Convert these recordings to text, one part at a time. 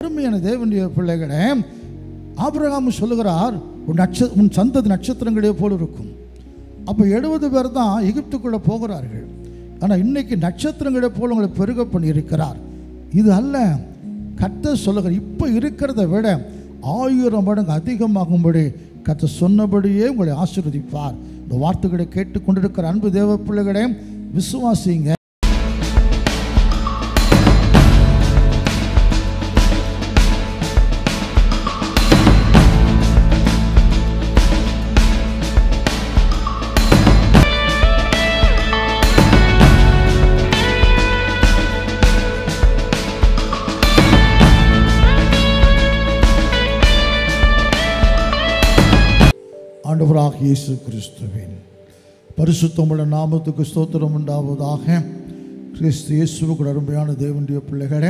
அருமையான தேவனுடைய பிள்ளைகளே, ஆபிரகாம் சொல்லுகிறார், உன் சந்ததி நட்சத்திரங்களே போல இருக்கும். அப்போ 70 பேர் தான் எகிப்துக்குள்ளே போகிறார்கள். ஆனால் இன்னைக்கு நட்சத்திரங்களே போல உங்களை பெருக பண்ணியிருக்கிறார். இது அல்ல, கர்த்தர் சொல்லுகிறார், இப்போ இருக்கிறத விட 1000 மடங்கு அதிகமாகும்படி கர்த்தர் சொன்னபடியே உங்களை ஆசீர்வதிப்பார். இந்த வார்த்தைகளை கேட்டுக்கொண்டிருக்கிற அன்பு தேவ பிள்ளைகளே, விசுவாசிங்க. ஆண்டவராக இயேசு கிறிஸ்துவின் பரிசுத்தமுள்ள நாமத்துக்கு ஸ்தோத்திரம் உண்டாவதாக. கிறிஸ்து இயேசுவுக்கு அருமையான தேவனுடைய பிள்ளைகளே,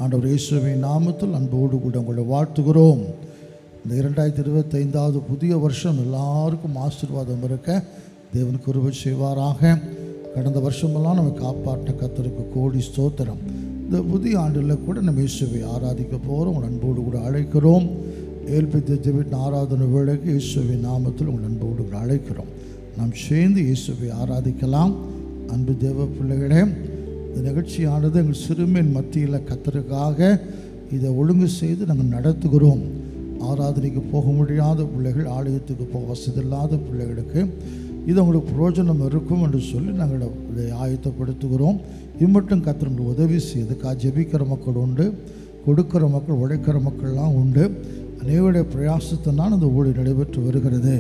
ஆண்டவர் இயேசுவின் நாமத்தில் அன்போடு கூட உங்களை வாழ்த்துகிறோம். இந்த 2025 புதிய வருஷம் எல்லாருக்கும் ஆசீர்வாதம் இருக்க தேவன் கிருபை செய்வாராக. கடந்த வருஷமெல்லாம் நம்ம காப்பாற்ற கர்த்தருக்கு கோடி ஸ்தோத்திரம். இந்த புதிய ஆண்டில் கூட நம்ம இயேசுவை ஆராதிக்க போகிறோம். உங்கள் அன்போடு கூட அழைக்கிறோம். ஏல்பித்த ஜெபின் ஆராதனை வேளைக்கு இயேசுவின் நாமத்தில் உங்கள் அன்போடு அழைக்கிறோம். நாம் சேர்ந்து இயேசுவை ஆராதிக்கலாம். அன்பு தேவ பிள்ளைகளே, இந்த நிகழ்ச்சியானது எங்கள் சிறுமியின் மத்தியில் கர்த்தருக்காக இதை ஒழுங்கு செய்து நாங்கள் நடத்துகிறோம். ஆராதனைக்கு போக முடியாத பிள்ளைகள், ஆலயத்துக்கு போக வசதி இல்லாத பிள்ளைகளுக்கு இது உங்களுக்கு பிரயோஜனம் இருக்கும் என்று சொல்லி நாங்கள் இதை ஆயத்தப்படுத்துகிறோம். இம்மட்டும் கர்த்தர் உதவி செய்துக்காக ஜெபிக்கிற மக்கள் உண்டு, கொடுக்கிற மக்கள், உழைக்கிற மக்கள்லாம் உண்டு. அநேகருடைய பிரயாசத்தினால் இந்த ஊழல் நடைபெற்று வருகிறது.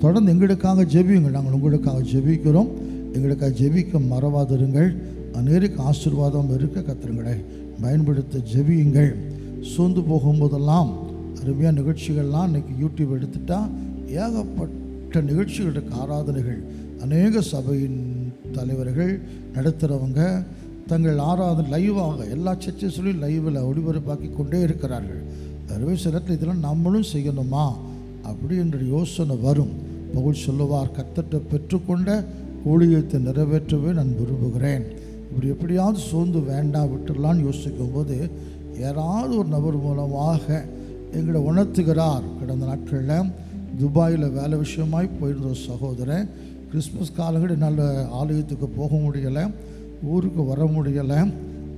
தொடர்ந்து எங்களுக்காக ஜெபியுங்கள். நாங்கள் உங்களுக்காக ஜெபிக்கிறோம். எங்களுக்காக ஜெபிக்க மறவாதிருங்கள். அநேருக்கு ஆசீர்வாதம் இருக்க கர்த்தரை பயன்படுத்த ஜெபியுங்கள். சோர்ந்து போகும்போதெல்லாம் அருமையான நிகழ்ச்சிகள்லாம் இன்றைக்கி யூடியூப் எடுத்துட்டா ஏகப்பட்ட நிகழ்ச்சிகள் இருக்குது, ஆராதனைகள். அநேக சபையின் தலைவர்கள் நடத்துகிறவங்க தங்கள் ஆராதனை லைவாக எல்லா சர்ச்சஸ்லையும் லைவில் ஒளிபரப்பாக்கி கொண்டே இருக்கிறார்கள். அதுவே சில இடத்துல இதெல்லாம் நம்மளும் செய்யணுமா அப்படி என்ற யோசனை வரும். பவுல் சொல்லுவார், கர்த்தர்ட்ட பெற்றுக்கொண்ட ஊழியத்தை நிறைவேற்றவே நான் விரும்புகிறேன். இப்படி எப்படியாவது சோர்ந்து வேண்டாம் விட்டுடலான்னு யோசிக்கும் போது யாராவது ஒரு நபர் மூலமாக எங்களை உணர்த்துகிறார். கடந்த நாட்களில் துபாயில் வேலை விஷயமாய் போயிருந்த ஒரு சகோதரன், கிறிஸ்மஸ் காலங்கள் என்னால் ஆலயத்துக்கு போக முடியலை, ஊருக்கு வர முடியலை.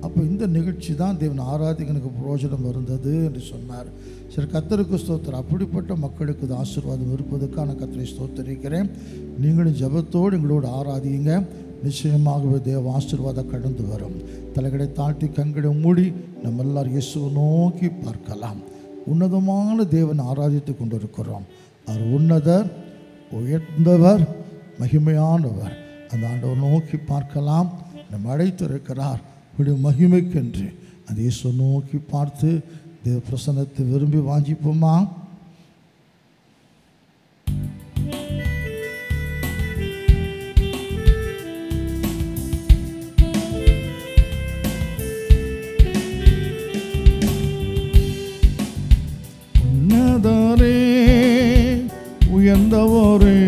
அப்போ இந்த நிகழ்ச்சி தான் தேவன் ஆராதிக்கனுக்கு பிரயோஜனம் இருந்தது என்று சொன்னார். சரி, கர்த்தருக்கு ஸ்தோத்திரம். அப்படிப்பட்ட மக்களுக்கு இது ஆசீர்வாதம் இருப்பதற்கான கர்த்தரை ஸ்தோத்திரிக்கிறேன். நீங்களும் ஜெபத்தோடு எங்களோடு ஆராதிங்க. நிச்சயமாகவே தேவ ஆசீர்வாதம் கடந்து வரும். தலைகளை தாழ்த்தி கண்களை மூடி நம்ம எல்லாரும் இயேசுவை நோக்கி பார்க்கலாம். உன்னதமான தேவன் ஆராதித்து கொண்டிருக்கிறோம். அவர் உன்னதர், உயர்ந்தவர், மகிமையானவர். அந்த ஆண்டவர் நோக்கி பார்க்கலாம். நம்ம அழைத்திருக்கிறார் மகிமைக்கென்று. அந்த இயேசு நோக்கி பார்த்து தேவ பிரசன்னத்தை விரும்பி வாஞ்சிப்போமா? உன்னதரே, உயர்ந்தவரே,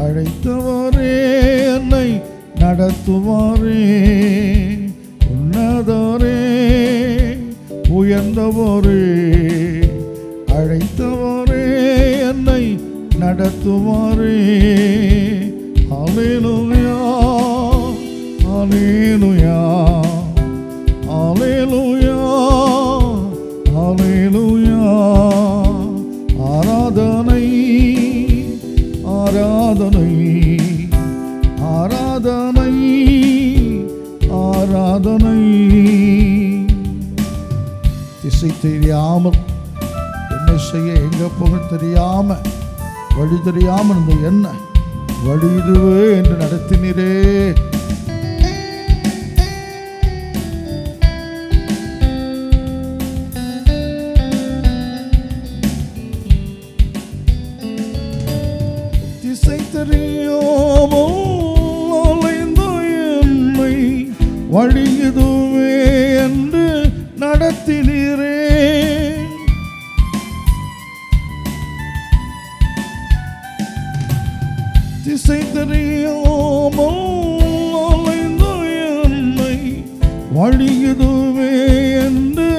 அழைத்தவரே, என்னை நடத்துவாரே. உன்னதரே, உயர்ந்தவரே, அழைத்தவரே, என்னை நடத்துவாரே. ஹல்லேலூயா, ஹல்லேலூயா, ஹல்லேலூயா, ஹல்லேலூயா. ஆராதனை, ஆராதனை, ஆராதனை, ஆராதனை. திசை தெரியாமல் என்ன செய்ய, எங்கே போக தெரியாம, வழி தெரியாமல் இருந்த என்ன வழி இதுவே என்று நடத்தினீரே. திசை தெரியாமல் வழி இதுவே என்று நடத்தினீரே. திசை தெரியாமல் அலைந்த என்னை வழி இதுவே என்று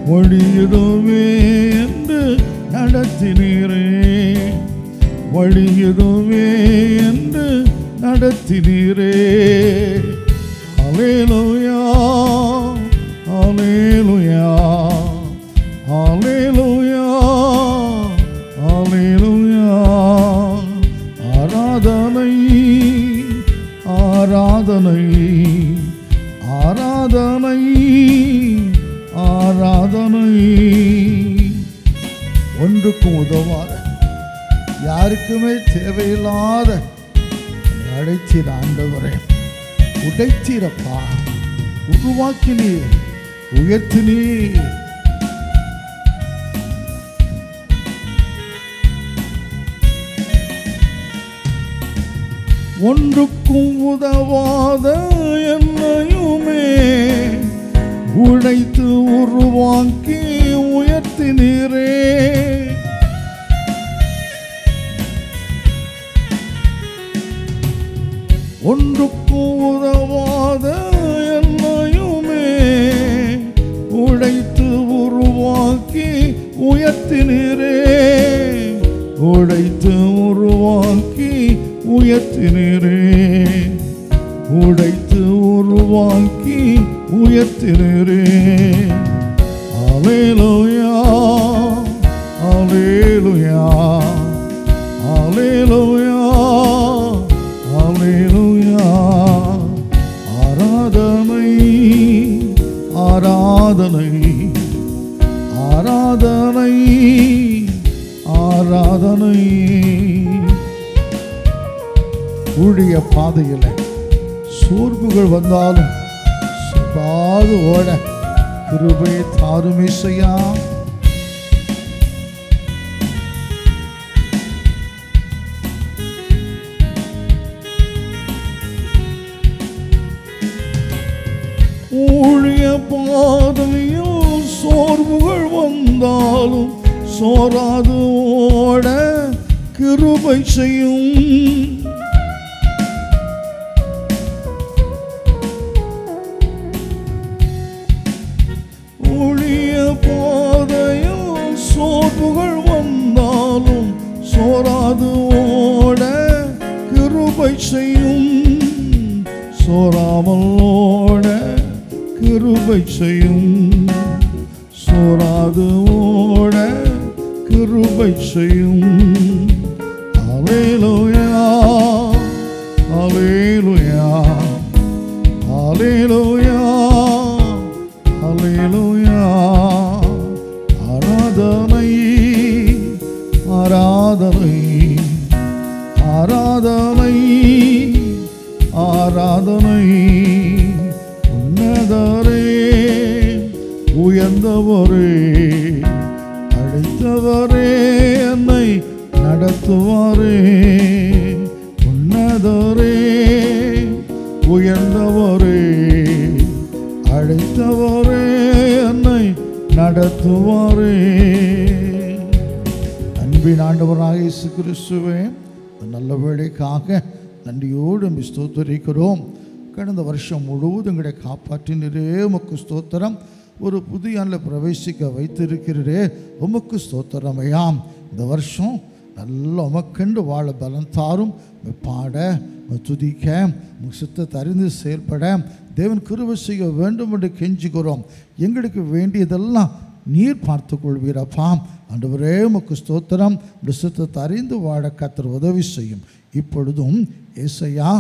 வழியுதுவே என்று நடத்தினீரே, வழியுதுவே என்று நடத்தினீரே. அல்லேலூயா, அல்லேலூயா, அல்லேலூயா, அல்லேலூயா. ஆராதனை, ஆராதனை, ஆராதனை, ஆராதனை. ஒன்றுக்கும் உதவாத, யாருக்குமே தேவையில்லாத அழைத்தீர ஆண்டவரே, உடைத்தீரப்பா, உருவாக்கினீர், உயர்த்தினீர். ஒன்றுக்கும் உதவாத என்னையுமே உடைத்து உருவாக்கி உயர்த்தினீரே. ஒன்றுக்கும் உதவாத என்னையுமே உடைத்து உருவாக்கி உயர்த்தினீரே, உடைத்து உருவாக்கி உயர்த்தினீரே, உடைத்து உருவாக்கி உயர்த்தினீரே. அல்லேலூயா, அல்லேலூயா, அல்லேலூயா, அல்லேலூயா. ஆராதனை, ஆராதனை, ஆராதனை, ஆராதனை. ஊழிய பாதையில் சோர்வுகள் வந்தாலும் சுபாது ஓட கிருபை தாரும் இசையா. ஊழிய பாதையில் சோர்வுகள் வந்தாலும் சோராது ஓட கிருபை செய்யும். ஊழிய பாதையில் சோர்வுகள் வந்தாலும் சோராது ஓட கிருபை செய்யும். சோராமல் ஓட கிருபை செய்யும். சோராது ஓட கிருபை செய்யும். அல்லேலூயா, அல்லேலூயா, அல்லேலூயா, அல்லேலூயா. ஆராதனை, ஆராதனை, ஆராதனை, ஆராதனை. உன்னதரே, உயர்ந்தவரே, அழைத்தவரே, என்னை நடத்துவாரே. உன்னதரே, உயர்ந்தவரே, அழைத்தவரே, என்னை நடத்துவாரே. அன்பின் ஆண்டவராக இயேசு கிறிஸ்துவே, நல்ல வேளைக்காக நன்றியோடு ஸ்தோத்திரிக்கிறோம். கடந்த வருஷம் முழுவதும் எங்களை காப்பாற்றினரே, உமக்கு ஸ்தோத்திரம். ஒரு புதிய ஆண்டில் பிரவேசிக்க வைத்திருக்கிறீரே, உமக்கு ஸ்தோத்திரம் ஐயா. இந்த வருஷம் நல்ல உமக்கென்று வாழ பலம் தாரும். பாட, துதிக்க, சித்தத்தை அறிந்து செயல்பட தேவன் கிருபை செய்ய வேண்டும் என்று கெஞ்சுகிறோம். எங்களுக்கு வேண்டியதெல்லாம் நீர் பார்த்து கொள்வீரப்பா. ஆண்டவரே உமக்கு ஸ்தோத்திரம். சித்தத்தை அறிந்து வாழ கர்த்தர் உதவி செய்யும். இப்பொழுதும் ஏசையா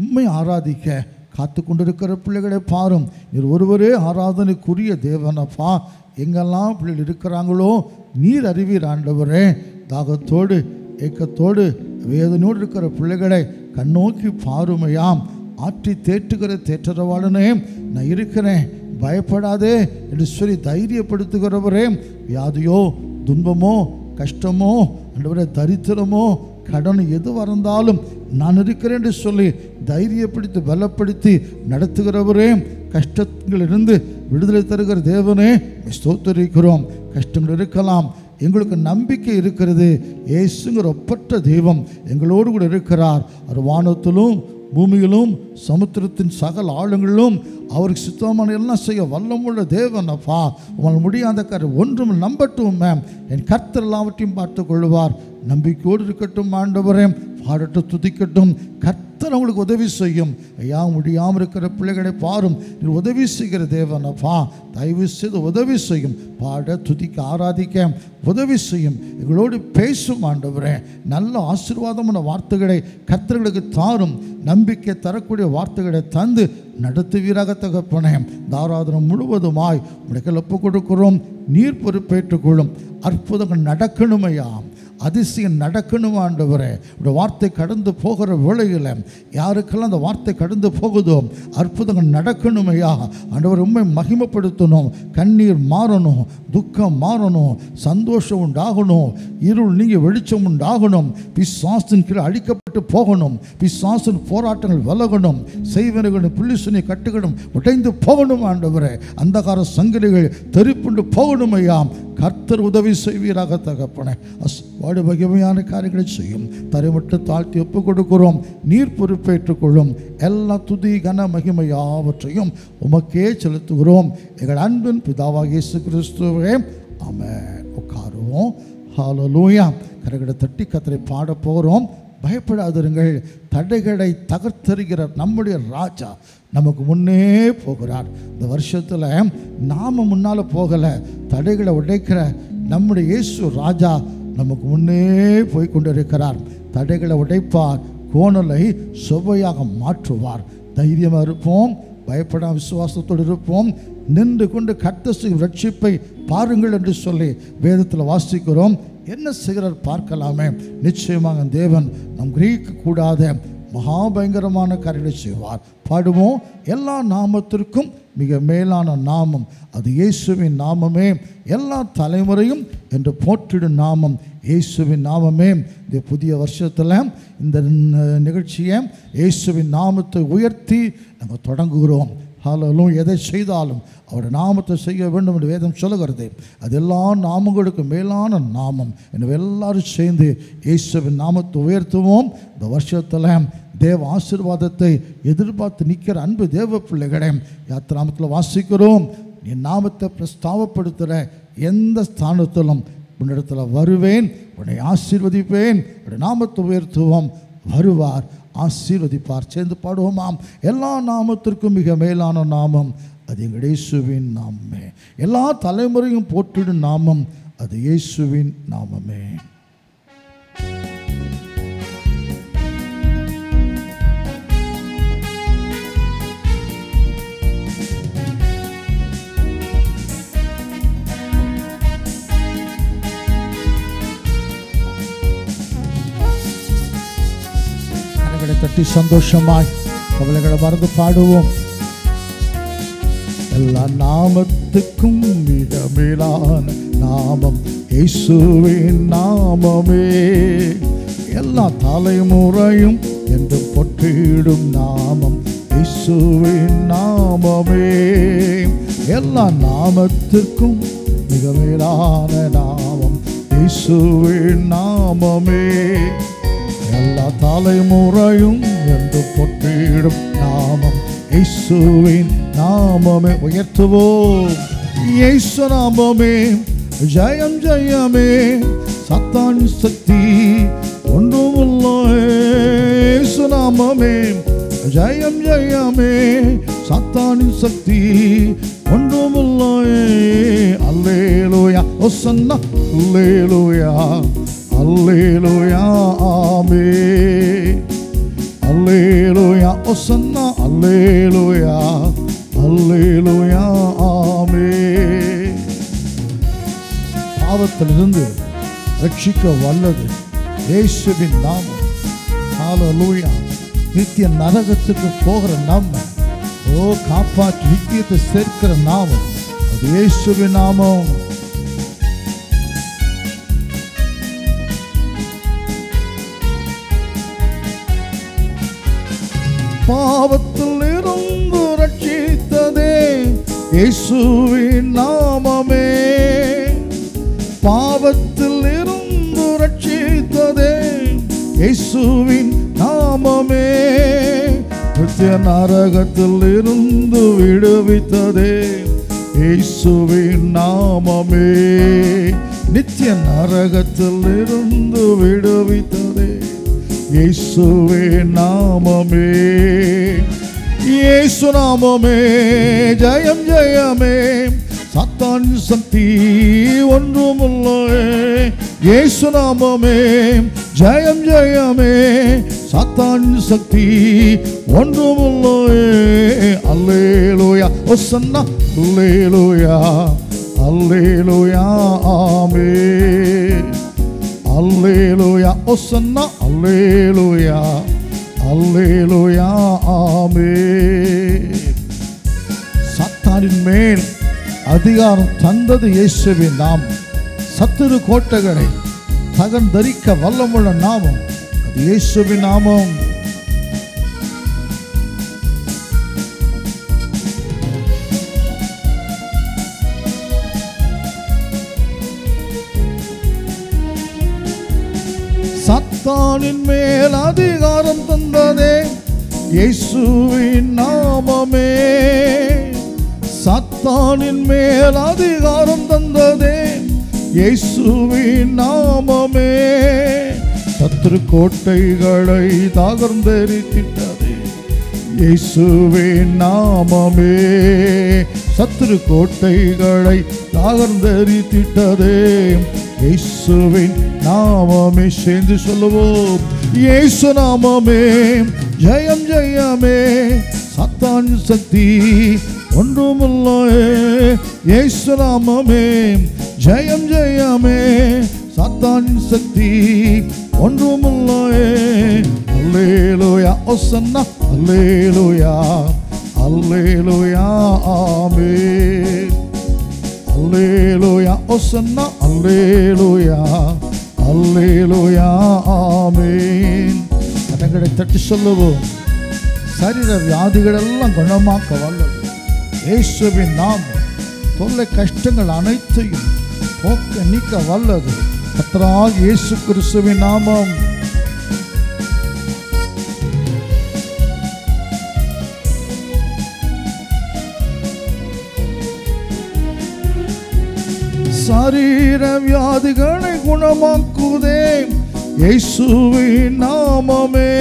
உம்மை ஆராதிக்க காத்து கொண்டிருக்கிற பிள்ளைகளை பாரும். நீர் ஒருவரே ஆராதனைக்குரிய தேவனப்பா. எங்கெல்லாம் பிள்ளைகள் இருக்கிறாங்களோ நீர் அறிவீர் ஆண்டவரே. தாகத்தோடு ஏக்கத்தோடு வேதனையோடு இருக்கிற பிள்ளைகளை கண்ணோக்கி பாருமையாம். ஆற்றி தேற்றுகிற தேற்றரவாளனே, நான் இருக்கிறேன், பயப்படாதே என்று சொல்லி தைரியப்படுத்துகிறவரே. வியாதியோ துன்பமோ கஷ்டமோ ஆண்டவரே தரித்திரமோ கடன் எது வந்தாலும் நான் இருக்கிறேன் என்று சொல்லி தைரியப்படுத்தி பலப்படுத்தி நடத்துகிறவரே. கஷ்டங்களிலிருந்து விடுதலை தருகிற தேவனே ஸ்தோத்திரிக்கிறோம். கஷ்டங்கள் இருக்கலாம், எங்களுக்கு நம்பிக்கை இருக்கிறது. இயேசுங்கிற ஒப்பற்ற தெய்வம் எங்களோடு கூட இருக்கிறார். அவர் வானத்திலும் பூமியிலும் சமுத்திரத்தின் சகல ஆழங்களிலும் அவருக்கு சித்தமான எல்லாம் செய்ய வல்லமுள்ள தேவன் அப்பா. உங்கள் முடியாத காரியம் ஒன்றும் நம்பட்டும் மேம். என் கர்த்தர் எல்லாவற்றையும் பார்த்து கொள்வார். நம்பிக்கையோடு இருக்கட்டும் ஆண்டவரே. பாடட்டு துதிக்கட்டும். கர்த்தர் அவங்களுக்கு உதவி செய்யும். ஐயா முடியாமல் இருக்கிற பிள்ளைகளை பாரும். நீ உதவி செய்கிற தேவன் அப்பா. தயவு செய்து உதவி செய்யும். பாட துதிக்க ஆராதிக்க உதவி செய்யும். எங்களோடு பேசும் ஆண்டவரே. நல்ல ஆசீர்வாதமான வார்த்தைகளை கர்த்தர்களுக்கு தாரும். நம்பிக்கை தரக்கூடிய வார்த்தைகளை தந்து நடத்துவீராக தகப்பனே. தாராதனம் முழுவதுமாய் உடைய ஒப்பு கொடுக்கிறோம். நீர் பொறுப்பேற்றுக் கொள்ளும். அற்புதங்கள் நடக்கணுமையா, அதிசயம் நடக்கணும் ஆண்டவரே. உடைய வார்த்தை கடந்து போகிற வேளையில் யாருக்கெல்லாம் அந்த வார்த்தை கடந்து போகுதோ அற்புதங்கள் நடக்கணுமையா ஆண்டவர். உண்மை மகிமைப்படுத்தணும். கண்ணீர் மாறணும், துக்கம் மாறணும், சந்தோஷம் உண்டாகணும், இருள் நீங்க வெளிச்சம் உண்டாகணும், பிசாசின் கீழே அழிக்கப்பட்டு போகணும், பிசாசின் போராட்டங்கள் விலகணும், செய்வனர்களின் புள்ளிசுனை கட்டுகளும் உடைந்து போகணும் ஆண்டவரே. அந்தகார சங்கிலிகள் தெரிப்புண்டு போகணும் ஐயா. கர்த்தர் உதவி செய்வீராக தகப்பனே. வாடு மகிமையான காரியங்களை செய்யும். தரைமட்டு தாழ்த்தி ஒப்பு கொடுக்கிறோம். நீர் பொறுப்பேற்றுக் கொள்ளும். எல்லா துதி கன மகிமை யாவற்றையும் உமக்கே செலுத்துகிறோம். எங்கள் அன்பின் பிதாவாகிய இயேசு கிறிஸ்துவே ஆமென். உட்காருவோம். ஹல்லேலூயா. கரங்களை தட்டி கர்த்தரை பாட போகிறோம். பயப்படாதிருங்கள். தடைகளை தகர்த்தெறிகிற நம்முடைய ராஜா நமக்கு முன்னே போகிறார். இந்த வருஷத்தில் நாம் முன்னால் போகலை. தடைகளை உடைக்கிற நம்முடைய இயேசு ராஜா நமக்கு முன்னே போய் கொண்டிருக்கிறார். தடைகளை உடைப்பார், கோணலை செவ்வையாக மாற்றுவார். தைரியமாக இருப்போம். பயப்படாம விசுவாசத்தோடு இருப்போம். நின்று கொண்டு கர்த்தர் ரட்சிப்பை பாருங்கள் என்று சொல்லி வேதத்தில் வாசிக்கிறோம். என்ன செய்கிறார் பார்க்கலாமே. நிச்சயமாக தேவன் நம் கிரகிக்க கூடாத மகாபயங்கரமான காரியங்களை செய்வார். பாடுவோம். எல்லா நாமத்திற்கும் மிக மேலான நாமம் அது இயேசுவின் நாமமே. எல்லா தலைமுறையும் என்று போற்றிடும் நாமம் இயேசுவின் நாமமே. இந்த புதிய வருஷத்தில் இந்த நிகழ்ச்சியை இயேசுவின் நாமத்தை உயர்த்தி நாங்கள் தொடங்குகிறோம். ஹல்லேலூயா. எதை செய்தாலும் அவருடைய நாமத்தை செய்ய வேண்டும் என்று வேதம் சொல்லுகிறது. அது எல்லா நாமங்களுக்கும் மேலான நாமம். எனவே எல்லாரும் சேர்ந்து இயேசுவின் நாமத்தை உயர்த்துவோம். இந்த வருஷத்தில் தேவ ஆசீர்வாதத்தை எதிர்பார்த்து நிற்கிற அன்பு தேவ பிள்ளைகளை யாத்திராமத்தில் வாசிக்கிறோம். நீ நாமத்தை பிரஸ்தாபப்படுத்துகிற எந்த ஸ்தானத்திலும் உன்னிடத்தில் வருவேன், உன்னை ஆசீர்வதிப்பேன். உன்னுடைய நாமத்தை உயர்த்துவோம். வருவார், ஆசீர்வதிப்பார். சேர்ந்து பாடுவோமாம். எல்லா நாமத்திற்கும் மிக மேலான நாமம் அது எங்கள் இயேசுவின் நாமமே. எல்லா தலைமுறையும் போற்றிடும் நாமம் அது இயேசுவின் நாமமே. தட்டி சந்தோஷமாய் கவலைகளை மறந்து பாடுவோம். எல்லா நாமத்துக்கும் மிக மேலான நாமம் இயேசுவின் நாமமே. எல்லா தலைமுறையும் என்று போற்றிடும் நாமம் இயேசுவின் நாமமே. எல்லா நாமத்திற்கும் மிக மேலான நாமம் இயேசுவின் நாமமே. எல்லா தலைமுறையும் என்று போற்றிடும் நாமம் இயேசுவின் நாமமே. உயர்த்துவோம். இயேசு நாமமே ஜெயம் ஜெயமே. சாத்தான் சக்தி ஒன்றுமில்ல. இயேசு நாமமே ஜெயம் ஜெயமே. சாத்தானின் சக்தி ஒன்றுமில்ல. அல்லேலூயா ஹோசன்னா அல்லேலூயா அல்லேலூயா ஆமென். அல்லேலூயா ஹோசன்னா அல்லேலூயா அல்லேலூயா ஆமென். பாவத்திலிருந்து ரட்சிக்க வல்லது இயேசுவின் நாமம். ஹல்லேலூயா. நித்திய நரகத்துக்கு போகிற நாமம், காப்பாற்றி நித்தியத்தை சேர்க்கிற நாமம் அது இயேசுவின் நாமம். பாவத்தில் இருந்து ரட்சித்ததே இயேசுவின் நாமமே. பாவத்தில் இருந்து ரட்சித்ததே இயேசுவின் நாமமே. நித்திய நரகத்தில் இருந்து விடுவித்ததே இயேசுவின் நாமமே. நித்திய நரகத்தில் இருந்து விடுவித்ததே இயேசுவின் நாமமே. இயேசு நாமமே ஜெயம் ஜெயமே, சாத்தான் சக்தி ஒன்றுமில்லை. இயேசு நாமமே ஜெயம் ஜெயமே, சாத்தான் சக்தி ஒன்றுமில்லை. அல்லேலூயா ஒசன்னா அல்லேலூயா அல்லேலூயா ஆமென். அல்லேலூயா ஒசன்னா அல்லேலூயா அல்லேலூயா ஆமென். சாத்தானின் மேல் அதிகாரம் தந்தது இயேசுவின் நாமம். சத்துரு கோட்டைகளை தகர்ந்தரிக்க வல்லமுள்ள நாமம் அது இயேசுவின் நாமம். சாத்தானின் மேல் அதிகாரம் தந்ததே இயேசுவின் நாமமே. சாத்தானின் மேல் அதிகாரம் தந்ததே இயேசுவின் நாமமே. சத்துரு கோட்டைகளை தகர்ந்தெறித்திட்டதே இயேசுவின் நாமமே. சத்துரு கோட்டைகளை தகர்ந்தெறித்திட்டதே இயேசுவின் நாமமே. சேர்ந்து சொல்லுவோம் இயேசு நாமமே ஜெயம் ஜெயமே, சாத்தான் சக்தி ஒன்றுமில்லை. இயேசு நாமமே ஜெயம் ஜெயமே, சாத்தான் சக்தி ஒன்றுமில்லை. அல்லேலூயா ஒசன்னா அல்லேலூயா அல்லேலூயா ஆமென். அல்லேலூயா ஒசன்னா அல்லேலூயா அல்லேலூயா ஆமென். கரங்களை தட்டி சொல்லுவோம். சரீர வியாதிகளெல்லாம் குணமாக்க வல்லது இயேசுவின் நாமம். தொல்லை கஷ்டங்கள் அனைத்தையும் போக்க நீக்க வல்லது கர்த்தராகிய இயேசு கிறிஸ்துவின் நாமம். சரீர வியாதிகளை குணமாக்குதே இயேசுவின் நாமமே.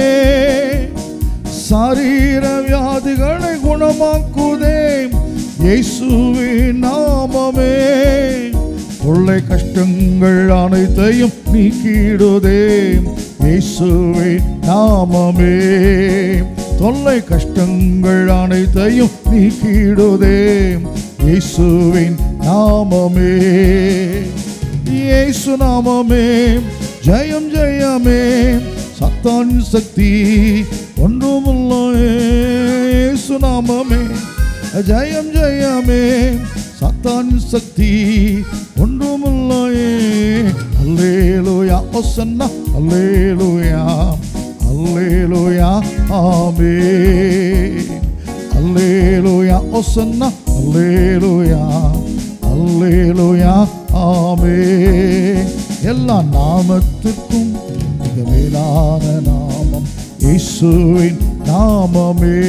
சரீர வியாதிகளை குணமாக்குதே இயேசுவின் நாமமே. தொல்லை கஷ்டங்கள் அனைத்தையும் நீக்கிடுதே இயேசுவின் நாமமே. தொல்லை கஷ்டங்கள் அனைத்தையும் நீக்கிடுதே இயேசுவின் நாமமே. இயேசு நாமமே ஜெயம் ஜெயமே, சாத்தான் சக்தி ஒன்றுமில்லை. இயேசு நாமமே ஜெயம் ஜெயமே, சாத்தான் சக்தி ஒன்றுமில்லை. அல்லேலூயா ஒசன்னா அல்லேலூயா அல்லேலூயா ஆமென். அல்லேலூயா ஒசன்னா அல்லேலூயா அல்லேலூயா ஆமென். எல்லா நாமத்துக்கும் மிக மேலான நாமம் இயேசுவின் நாமமே.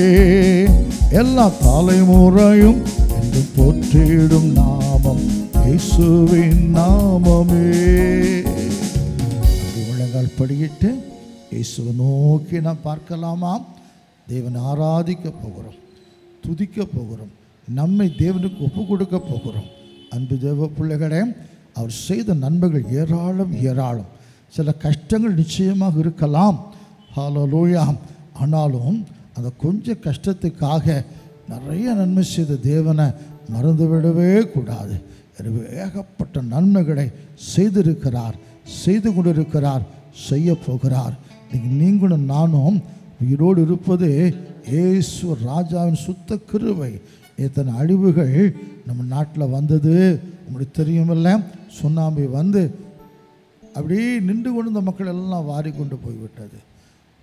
எல்லா தலைமுறையும் என்று போற்றிடும் நாமம் இயேசுவின் நாமமே. முழங்கால் படியிட்டு இயேசுவை நோக்கி நாம் பார்க்கலாமா? தேவனை ஆராதிக்க போகிறோம், துதிக்க போகிறோம், நம்மை தேவனுக்கு ஒப்பு கொடுக்க போகிறோம். அன்பு தேவ பிள்ளைகளே, அவர் செய்த நன்மைகள் ஏராளம் ஏராளம். சில கஷ்டங்கள் நிச்சயமாக இருக்கலாம், ஹல்லேலூயா. ஆனாலும் அந்த கொஞ்சம் கஷ்டத்துக்காக நிறைய நன்மை செய்த தேவனை மறந்துவிடவே கூடாது. எனவே ஏகப்பட்ட நன்மைகளை செய்திருக்கிறார், செய்து கொண்டிருக்கிறார், செய்ய போகிறார். நீங்களும் நானும் உயிரோடு இருப்பது இயேசு ராஜாவின் சுத்த கிருபை. எத்தனை அழிவுகள் நம்ம நாட்டில் வந்தது உங்களுக்கு தெரியுமில்ல. சுனாமி வந்து அப்படியே நின்று கொண்டு இந்த மக்கள் எல்லாம் வாரி கொண்டு போய்விட்டது.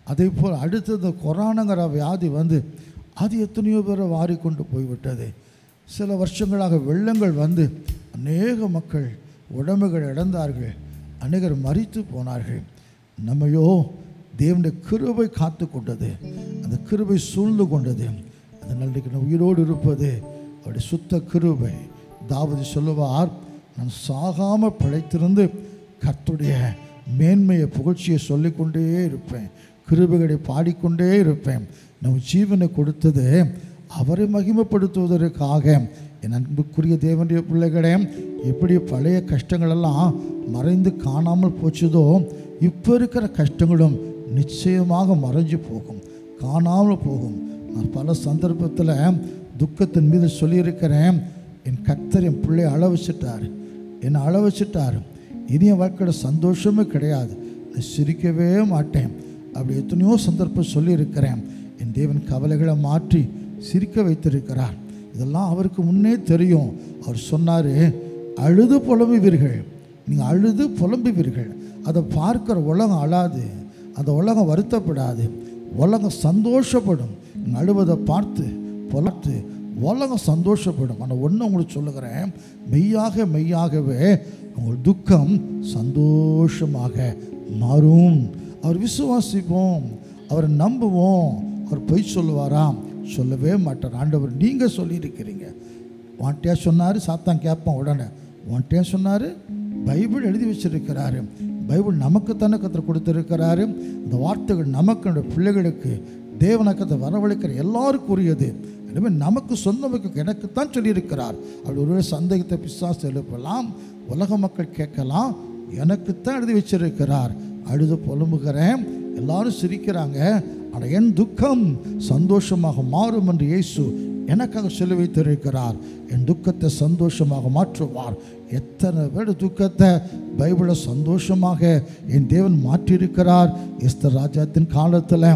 அதே போல் அடுத்தது கொரோனாங்கிற வியாதி வந்து அது எத்தனையோ பேரை வாரி கொண்டு போய்விட்டது. சில வருஷங்களாக வெள்ளங்கள் வந்து அநேக மக்கள் உடம்புகள் இழந்தார்கள், அநேகர் மரித்து போனார்கள். நம்மையோ தேவனுடைய கிருபை காத்து கொண்டது. அந்த கிருபை சூழ்ந்து கொண்டது. அதனால் இன்றைக்கு உயிரோடு இருப்பது அவருடைய சுத்த கிருபை. தாவீது சொல்லுவார், நான் சாகாமல் பிழைத்திருந்து கர்த்தருடைய மேன்மையை புகழ்ச்சியை சொல்லிக்கொண்டே இருப்பேன், கிருபைகளை பாடிக்கொண்டே இருப்பேன். நம் ஜீவனை கொடுத்தது அவரை மகிமைப்படுத்துவதற்காக. என் அன்புக்குரிய தேவனுடைய பிள்ளைகளே, எப்படி பழைய கஷ்டங்களெல்லாம் மறைந்து காணாமல் போச்சுதோ, இப்போ இருக்கிற கஷ்டங்களும் நிச்சயமாக மறைஞ்சு போகும், காணாமல் போகும். நான் பல சந்தர்ப்பத்தில் துக்கத்தின் மீது சொல்லியிருக்கிறேன், என் கர்த்தர் என் பிள்ளையை அழ வச்சுட்டார், என்னை அழ வச்சுட்டார், இனிய வாழ்க்கையில் சந்தோஷமே கிடையாது, நான் சிரிக்கவே மாட்டேன். அப்படி எத்தனையோ சந்தர்ப்பம் சொல்லியிருக்கிறேன். என் தேவன் கவலைகளை மாற்றி சிரிக்க வைத்திருக்கிறார். இதெல்லாம் அவருக்கு முன்னே தெரியும். அவர் சொன்னார், அழுது புலம்புவீர்கள், நீங்கள் அழுது புலம்புவீர்கள். அதை பார்க்குற உலகம் அழாது, அந்த உலகம் வருத்தப்படாது, உலகம் சந்தோஷப்படும். நீங்கள் அழுவதை பார்த்து புலத்து உலகம் சந்தோஷப்படும். ஆனால் ஒன்று உங்களுக்கு சொல்லுகிறேன், மெய்யாகவே உங்கள் துக்கம் சந்தோஷமாக மாறும். அவர் விசுவாசிப்போம், அவரை நம்புவோம். அவர் பொய் சொல்லுவாராம்? சொல்லவே மாட்டார். ஆண்டவர் நீங்கள் சொல்லியிருக்கிறீங்க. வான்ட்டியா சொன்னார், சாத்தான் கேட்பான் உடனே. வான்ட்டியா சொன்னார், பைபிள் எழுதி வச்சிருக்கிறாரு, பைபிள் நமக்கு தானே கற்றுக் கொடுத்துருக்கிறாரு. இந்த வார்த்தைகள் நமக்கு, பிள்ளைகளுக்கு, தேவனக்கத்தை வரவழைக்கிற எல்லாருக்கும் உரியது. எனவே நமக்கு சொந்தமைக்கு எனக்குத்தான் சொல்லியிருக்கிறார். அப்படி ஒருவேளை சந்தேகத்தை பிசாசு எழுப்பலாம், உலக மக்கள் கேட்கலாம், எனக்குத்தான் எழுதி வச்சிருக்கிறார். அழுது புலம்புகிறேன், எல்லாரும் சிரிக்கிறாங்க, ஆனால் என் துக்கம் சந்தோஷமாக மாறும் என்று இயேசு எனக்காக சொல்லி வைத்திருக்கிறார். என் துக்கத்தை சந்தோஷமாக மாற்றுவார். எத்தனை பேர் துக்கத்தை பைபிளை சந்தோஷமாக என் தேவன் மாற்றியிருக்கிறார். எஸ்தர் ராஜாத்தின் காலத்தில்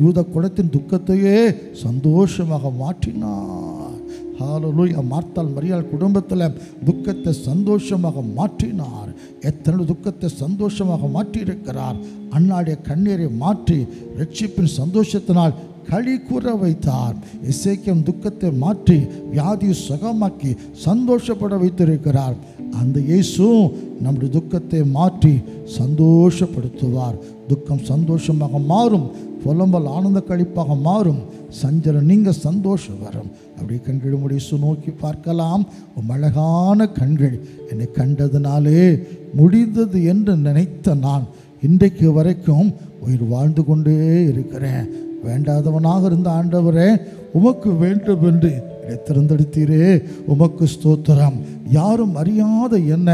யூத குலத்தின் துக்கத்தையே சந்தோஷமாக மாற்றினார். ஹல்லேலூயா. மார்த்தாள் மரியாள் குடும்பத்தில் துக்கத்தை சந்தோஷமாக மாற்றினார். எத்தனை துக்கத்தை சந்தோஷமாக மாற்றியிருக்கிறார். அன்னாடைய கண்ணீரை மாற்றி ரட்சிப்பின் சந்தோஷத்தினால் களி கூற வைத்தார். எசேக்கியாவின் துக்கத்தை மாற்றி வியாதியை சுகமாக்கி சந்தோஷப்பட வைத்திருக்கிறார். அந்த இயேசு நம்முடைய துக்கத்தை மாற்றி சந்தோஷப்படுத்துவார். துக்கம் சந்தோஷமாக மாறும், புலம்பல் ஆனந்த கழிப்பாக மாறும், சஞ்சலம் நீங்க சந்தோஷம் வரும். அப்படி கண்கள் முடிசு நோக்கி பார்க்கலாம். அழகான கண்கள் என்னை கண்டதினாலே முடிந்தது என்று நினைத்த நான் இன்றைக்கு வரைக்கும் உயிர் வாழ்ந்து கொண்டே இருக்கிறேன். வேண்டாதவனாக இருந்த ஆண்டவரே, உமக்கு வேண்டும் என்று என்னை திறந்தெடுத்தீரே, உமக்கு ஸ்தோத்திரம். யாரும் அறியாத என்ன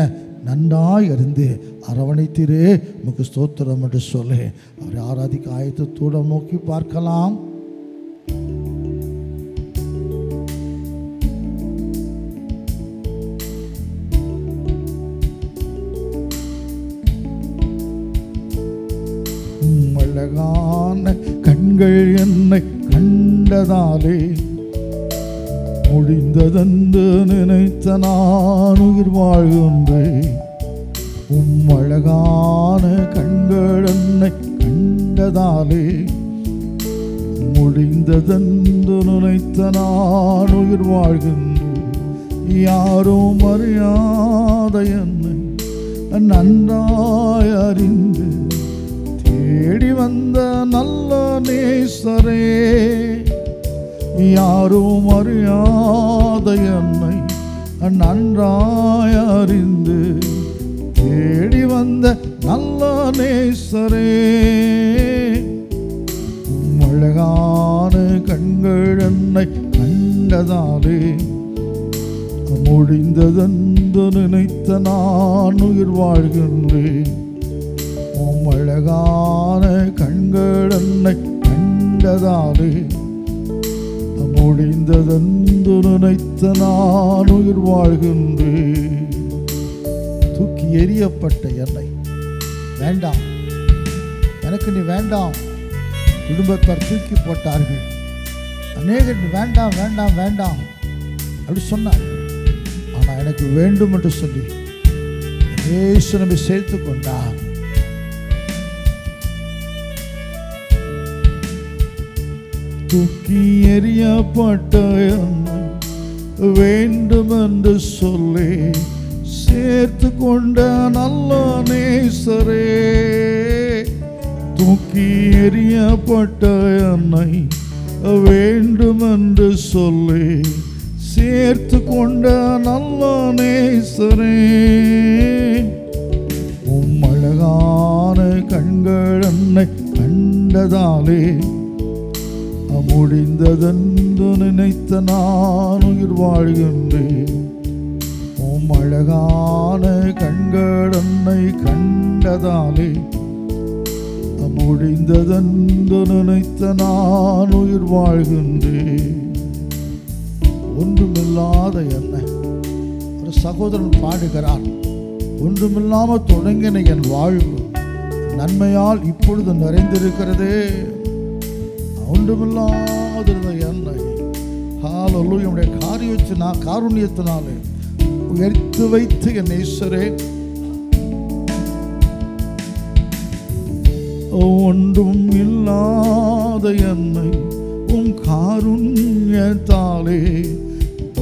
நன்றாய் அறிந்து அரவணைத்தீரே, உமக்கு ஸ்தோத்திரம் என்று சொல்லி அவரை ஆராதிக்க ஆயத்தத்தோடு நோக்கி பார்க்கலாம். அழகான கண்கள் என்னை கண்டதாலே முடிந்ததென்று நினைத்த நான் உயிர் வாழ்கின்றேன். அழகான கண்கள் என்னை கண்டதாலே முடிந்ததென்று நினைத்த நான் உயிர் வாழ்கின்றேன். யாரும் அறியாத என்னை நன்றாய் அறிந்து தேடி வந்த நல்ல நேசரே, யாரும் அறியாத என்னை நன்றாய் அறிந்து தேடி வந்த நல்ல நேசரே, அழகான கண்கள் என்னை கண்டதாலே முடிந்ததென்று நினைத்த நான் உயிர் வாழ்கின்றேன். அழகான கண்கள் என்னை கண்டதாலே முடிந்ததென்று நினைத்த நான் உயிர் வாழ்கின்றேன். தூக்கி எறியப்பட்ட என்னை வேண்டாம், எனக்கு நீ வேண்டாம், குடும்பத்தார் தூக்கி போட்டார்கள், அநேகர் வேண்டாம் வேண்டாம் வேண்டாம் அப்படி சொன்னார். ஆனால் எனக்கு வேண்டும் என்று சொல்லி இயேசு நம்மை சேர்த்து கொண்டார். தூக்கி எறியப்பட்ட என்னை வேண்டும் என்று சொல்லி சேர்த்து கொண்ட நல்ல நேசரே, தூக்கி எறியப்பட்ட என்னை வேண்டுமென்று சொல்லி சேர்த்து கொண்ட நல்ல நேசரே, அழகான கண்கள் என்னை கண்டதாலே முடிந்ததென்று நினைத்த நான் உயிர் வாழ்கின்றேன். அழகான கண்கள் என்னை கண்டதாலே முடிந்ததென்று நினைத்த நான் உயிர் வாழ்கின்றேன். ஒன்றுமில்லாத என்னை ஒரு சகோதரன் பாடுகிறார். ஒன்றுமில்லாமல் தொடங்கின என் வாழ்வு நன்மையால் இப்பொழுது நிறைந்திருக்கிறதே. ஒன்றுமில்லாதிருந்த என்னை ஹல்லேலூயா காருண்யத்தினாலே உயர்த்து வைத்து என் நேசரே, ஒன்றும் இல்லாத என்னை உம் காருண்யத்தாலே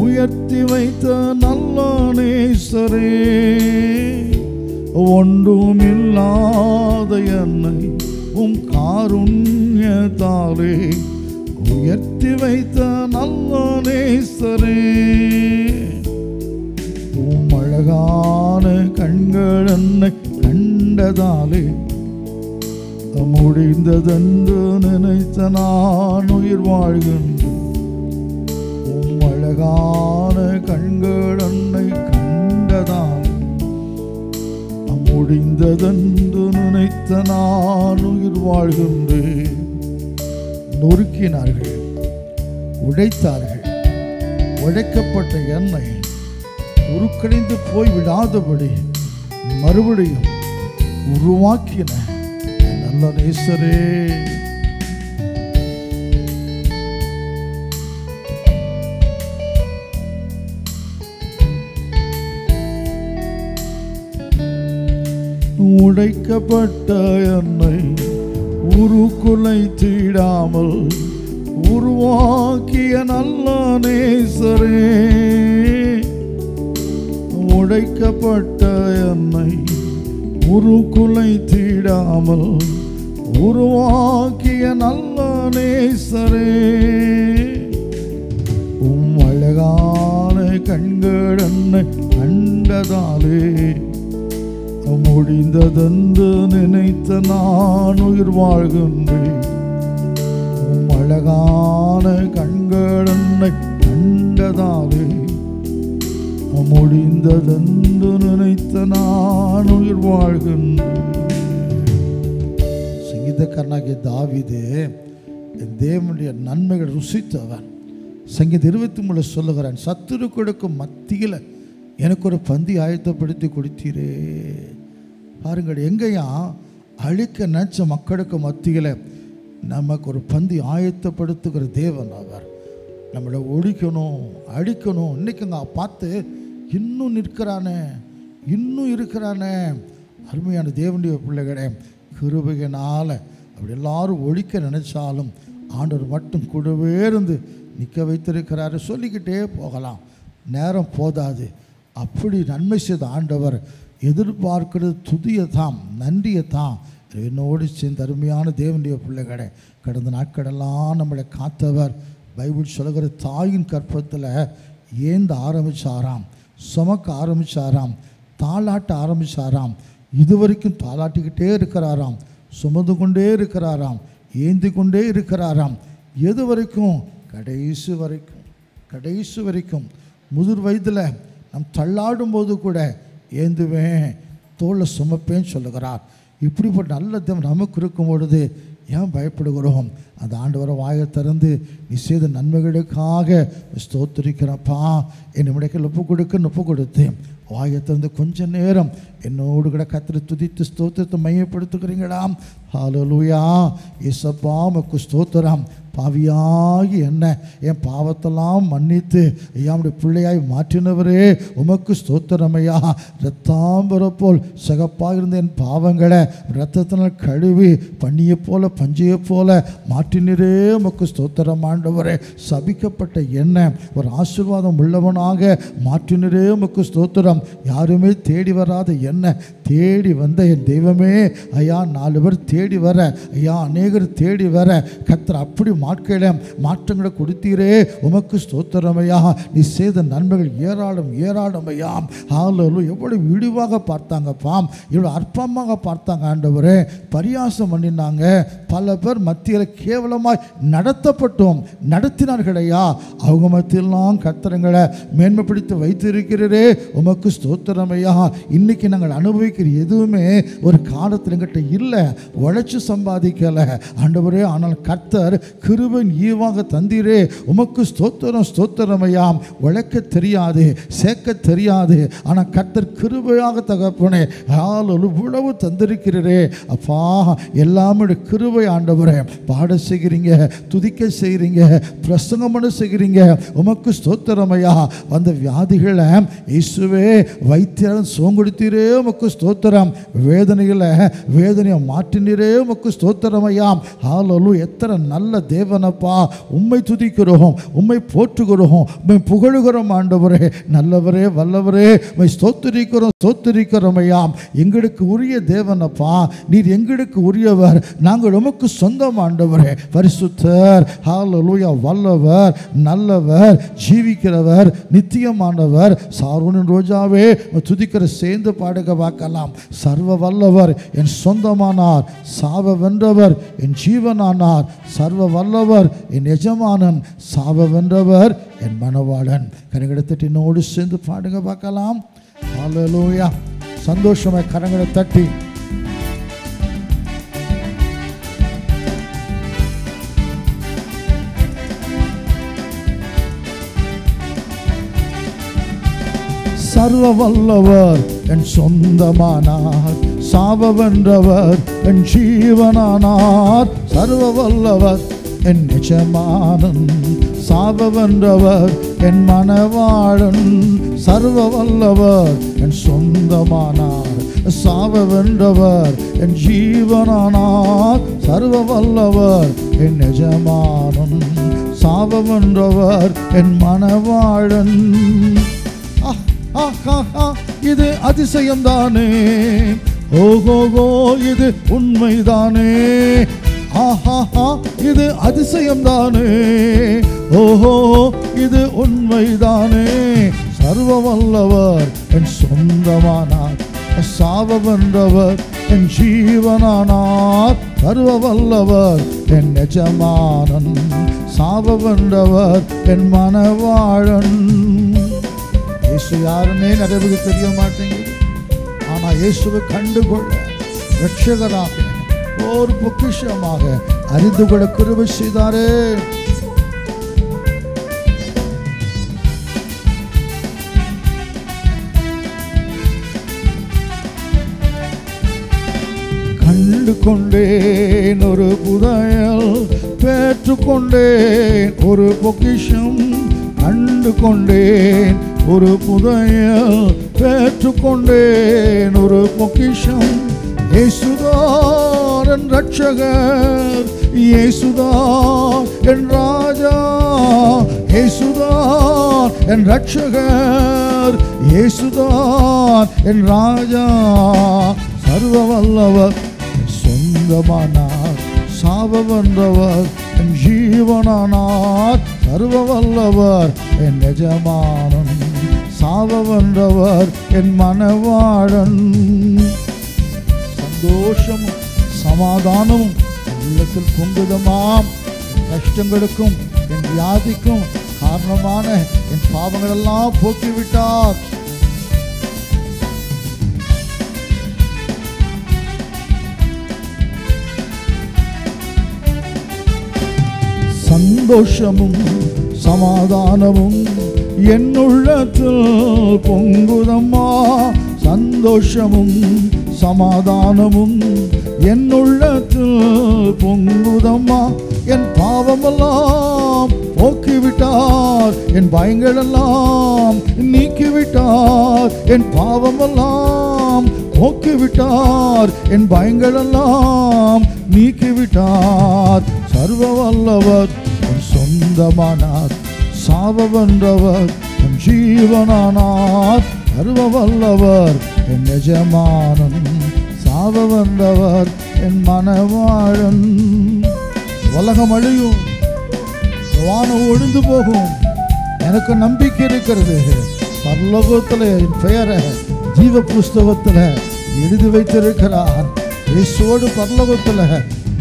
உயர்த்தி வைத்த நல்ல நேசரே, ஒன்றும் இல்லாத என்னை உம் காருண்யத்தாலே உயர்த்தி வைத்த நல்ல நேசரே, உம் அழகான கண்கள் என்னை கண்டதாலே முடிந்ததென்று நினைத்த நான் உயிர் வாழ்கின்றேன். உம் அழகான கண்கள் என்னை கண்டதால் முடிந்ததென்று நினைத்த நான் உயிர் வாழ்கின்றேன். நொறுக்கினார்கள், உடைத்தார்கள். உடைக்கப்பட்ட என்னை உருக்கடைந்து போய் விடாதபடி மறுபடியும் உருவாக்கின நல்ல நேசரே, உடைக்கப்பட்ட என்னை உருக்குலைத்திடாமல் உருவாக்கிய நல்ல நேசரே, உடைக்கப்பட்ட என்னை உருக்குலைத்திடாமல் உருவாக்கிய நல்ல நேசரே, உம் அழகான கண்கள் என்னை கண்டதாலே முடிந்ததென்று நினைத்த நான் உயிர் வாழ்கின்றேன். உம் அழகான கண்கள் என்னை கண்டதாலே முடிந்ததென்று நினைத்த நான் உயிர் வாழ்கின்றேன். சங்கீதக்காரனாகிய தாவீது தேவனுடைய நன்மைகள் ருசித்தவன். சங்கீதம் 23 சொல்லுகிறான், சத்துருக்களுக்கு மத்தியில் எனக்கு ஒரு பந்தி ஆயத்தப்படுத்தி கொடுத்தீரே. பாருங்கள், எங்கேயா அழிக்க நினைச்ச மக்களுக்கு மத்தியில் நமக்கு ஒரு பந்தி ஆயத்தப்படுத்துகிற தேவன் அவர். நம்மளை ஒழிக்கணும், அழிக்கணும். இன்றைக்குங்க பார்த்து இன்னும் நிற்கிறானே, இன்னும் இருக்கிறானே. அருமையான தேவனுடைய பிள்ளைகளே, கிருபையினால் அப்படி எல்லாரும் ஒழிக்க நினைச்சாலும் ஆண்டவர் மட்டும் கூடவே இருந்து நிற்க வைத்திருக்கிறாரு. சொல்லிக்கிட்டே போகலாம், நேரம் போதாது. அப்படி நன்மை செய்த ஆண்டவர் எதிர்பார்க்கிறது துதியைத்தான், நன்றியைத்தான். என்னோடு சேர்ந்த அருமையான தேவனுடைய பிள்ளைகளே, கடந்த நாட்களெல்லாம் நம்மளை காத்தவர். பைபிள் சொல்லுகிற தாயின் கற்பத்தில் ஏந்த ஆரம்பித்தாராம், சுமக்க ஆரம்பித்தாராம், தாளாட்ட ஆரம்பித்தாராம். இதுவரைக்கும் தாளாட்டிக்கிட்டே இருக்கிறாராம், சுமந்து கொண்டே இருக்கிறாராம், ஏந்தி கொண்டே இருக்கிறாராம். எது வரைக்கும்? கடைசி வரைக்கும். கடைசி வரைக்கும். முதிர் வயதில் நம் தள்ளாடும் போது கூட ஏந்துவேன், தோளை சுமப்பேன்னு சொல்லுகிறார். இப்படிப்பட்ட நல்ல தேவன் நமக்கு இருக்கும் பொழுது ஏன் பயப்படுகிறோம்? அந்த ஆண்டவரை வாயை திறந்து நீ செய்த நன்மைகளுக்காக ஸ்தோத்திரிக்கிறப்பா, என் உடைக்கல் ஒப்பு கொடுத்தேன். வாயை திறந்து கொஞ்ச நேரம் என்னோடு கூட கர்த்தரை துதித்து ஸ்தோத்திரத்தை மையப்படுத்துகிறீங்களா? ஹல்லேலூயா. இயேசப்பா உமக்கு ஸ்தோத்திரம். பாவியாகி என்ன என் பாவத்தெல்லாம் மன்னித்து ஐயாவுடைய பிள்ளையாய் மாற்றினவரே உமக்கு ஸ்தோத்திரமையா. இரத்தாம்பரம் போல் சிகப்பாக இருந்த என் பாவங்களை இரத்தத்தினால் கழுவி பன்னியை போல பஞ்சையை போல மாற்றி மாற்றினரே உமக்கு ஸ்தோத்திரம் ஆண்டவரே. சபிக்கப்பட்ட என்ன ஒரு ஆசீர்வாதம் உள்ளவனாக மாற்றினரே உமக்கு ஸ்தோத்திரம். யாருமே தேடி வராத என்ன தேடி வந்த என் தெய்வமே ஐயா. 4 பேர் தேடி வர ஐயா, அநேகர் தேடி வர கர்த்தர் அப்படி மாற்றங்களை கொடுத்தீரே உமக்கு ஸ்தோத்திரம் ஐயா. நீ செய்த நன்மைகள் ஏராளம் ஏராளம் ஐயா. ஹல்லேலூயா. எவ்வளவு இழிவாக பார்த்தாங்கப்பா, இவ்வளோ அற்பமாக பார்த்தாங்க ஆண்டவரே. பரியாசம் பண்ணினாங்க. பல பேர் மத்தியில் கேவலமாய் நடத்தப்பட்டோம், நடத்தினார்கள் ஐயா. அவங்க மத்தியெல்லாம் கர்த்தரங்களை மேன்மைப்படுத்தி வைத்திருக்கிறீரே உமக்கு ஸ்தோத்திரம் ஐயா. இன்னைக்கு நாங்கள் அனுபவிக்கிற எதுவுமே ஒரு காலத்தில் எங்கிட்ட இல்லை, உழைச்சு சம்பாதிக்கலை ஆண்டவரே. ஆனால் கர்த்தர் கிருபையின் ஈவாக தந்தீரே உமக்கு ஸ்தோத்திரம் ஸ்தோத்திரம் ஐயா. உழைக்க தெரியாது, சேர்க்க தெரியாது, ஆனால் கர்த்தர் கிருபையாக தகப்பனே இவ்வளவு தந்திருக்கிறீரே அப்பா. எல்லாமே கிருபை ஆண்டவரே. பாட செய்கிறீங்க, துதிக்க செய்கிறீங்க, பிரசங்கம் பண்ண செய்கிறீங்க உமக்கு ஸ்தோத்திரம் ஐயா. வந்த வியாதிகளை இயேசுவே வைத்தியர் சோங்கொடுத்தீரே உமக்கு ஸ்தோத்திரம். வேதனையை மாற்றினீரே உமக்கு ஸ்தோத்திரம் ஐயா. ஹல்லேலூயா. எத்தனை நல்ல தேவனப்பா. உம்மை துதிக்கிறோம், உம்மை போற்றுகிறோம், உம்மை புகழுகிறோம் ஆண்டவரே. நல்லவரே வல்லவரே உம்மை ஸ்தோத்திரிக்கிறோம் ஐயா. எங்களுக்கு உரிய தேவனப்பா, நீர் எங்களுக்கு உரியவர், நாங்கள் உமக்கு சொந்தம் ஆண்டவரே. பரிசுத்தர் ஹல்லேலூயா. வல்லவர், நல்லவர், ஜீவிக்கிறவர், நித்தியமானவர். சாரோனின் ரோஜாவே துதிக்கிற சேர்ந்து பாடுக பார்க்கலாம். சர்வ வல்லவர் என் சொந்தமானார், சாவ வென்றவர் என் ஜீவனானார். சர்வ வல்லவர் என் எஜமானன், சாவ வென்றவர் என் மணவாளன். கரங்களை தட்டி என்னோடு சேர்ந்து பாடுக பார்க்கலாம். ஹல்லேலூயா. சந்தோஷமாய் கரங்களை தட்டி சர்வ வல்லவர் என் சொந்தமானார், சாவ வென்றவர் என் ஜீவனானார். சர்வ வல்லவர் என் எஜமானன், சாவ வென்றவர் என் மணவாளன். சர்வ வல்லவர் என் சொந்தமானார், சாவ வென்றவர் என் ஜீவனானார். சர்வ வல்லவர் என் எஜமானன், சாவ வென்றவர் என் மணவாளன். இது அதிசயம்தானே, ஓஹோஹோ இது உண்மைதானே. ஆஹா இது அதிசயம்தானே, ஓஹோ இது உண்மைதானே. சர்வ வல்லவர் என் சொந்தமானார், சாவ வென்றவர் என் ஜீவனானார். சர்வ வல்லவர் என் எஜமானன், சாவ வென்றவர் என் மணவாளன். இயேசு யாருன்னே நிறைய பேருக்கு தெரிய மாட்டேங்குது. ஆனால் இயேசுவை கண்டுகொள்ள ரட்சகராக ஒரு பொக்கிஷமாக அறிந்து கொள்ள கிருபை செய்தாரே. கண்டு கொண்டேன் ஒரு புதையல், பெற்றுக்கொண்டேன் ஒரு பொக்கிஷம். கண்டு கொண்டேன் ஒரு புதையல், பெற்றுக்கொண்டேன் ஒரு பொக்கிஷம். இயேசுதான் என் ரட்சகர், இயேசுதான் என் ராஜா. இயேசுதான் என் ரட்சகர், இயேசுதான் என் ராஜா. சர்வ வல்லவர் சொந்தமானார், சாவ வென்றவர் என் ஜீவனானார். சர்வ வல்லவர் என் எஜமானன், சாவ வென்றவர் என் மணவாளன். சந்தோஷமும் சமாதானமும் உள்ளத்தில் பொங்குதமாம். கஷ்டங்களுக்கும் என் வியாதிக்கும் காரணமான என் பாவங்களெல்லாம் போக்கிவிட்டார். சந்தோஷமும் சமாதானமும் என் உள்ளத்தில் பொங்குதம்மா. சந்தோஷமும் சமாதானமும் என் உள்ளத்தில் பொங்குதம்மா. என் பாவமெல்லாம் போக்கிவிட்டார், என் பயங்களெல்லாம் நீக்கிவிட்டார். என் பாவமெல்லாம் போக்கிவிட்டார், என் பயங்களெல்லாம் நீக்கிவிட்டார். சர்வ வல்லவர் என் சொந்தமானார். சாவ வென்றவர் என் ஜீவனானார். சர்வ வல்லவர் என் எஜமானன். சாவ வென்றவர் என் மனவாழன். உலகம் அழியும், வானம் ஒழிந்து போகும், எனக்கு நம்பிக்கை இருக்கிறது. பரலோகத்தில் என் பெயரை ஜீவ புஸ்தகத்தில் எழுதி வைத்திருக்கிறார். இயேசுவோடு பரலோகத்தில்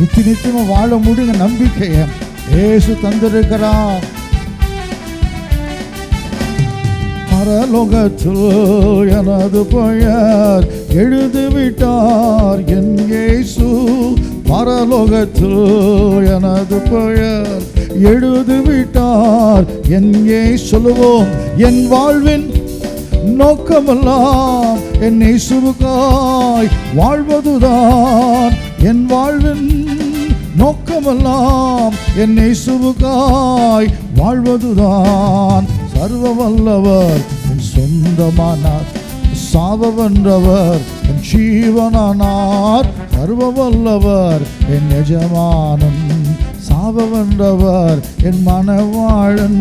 நித்தியமா வாழ முடியுங்க நம்பிக்கையை இயேசு தந்திருக்கிறார். பரலோகத்தில் எனது பெயர் எழுதிவிட்டார் என் இயேசு. பரலோகத்தில் எனது பெயர் எழுதிவிட்டார் என் இயேசு. சொல்லுவோம், என் வாழ்வின் நோக்கமெல்லாம் என் இயேசுவுக்காய் வாழ்வதுதான். என் வாழ்வின் நோக்கமெல்லாம் என் இயேசுவுக்காய் வாழ்வதுதான். சர்வ வல்லவர் என் சொந்தமானார். சாவ வென்றவர் என் ஜீவனானார். சர்வ வல்லவர் என் எஜமானன். சாவ வென்றவர் என் மனவாழன்.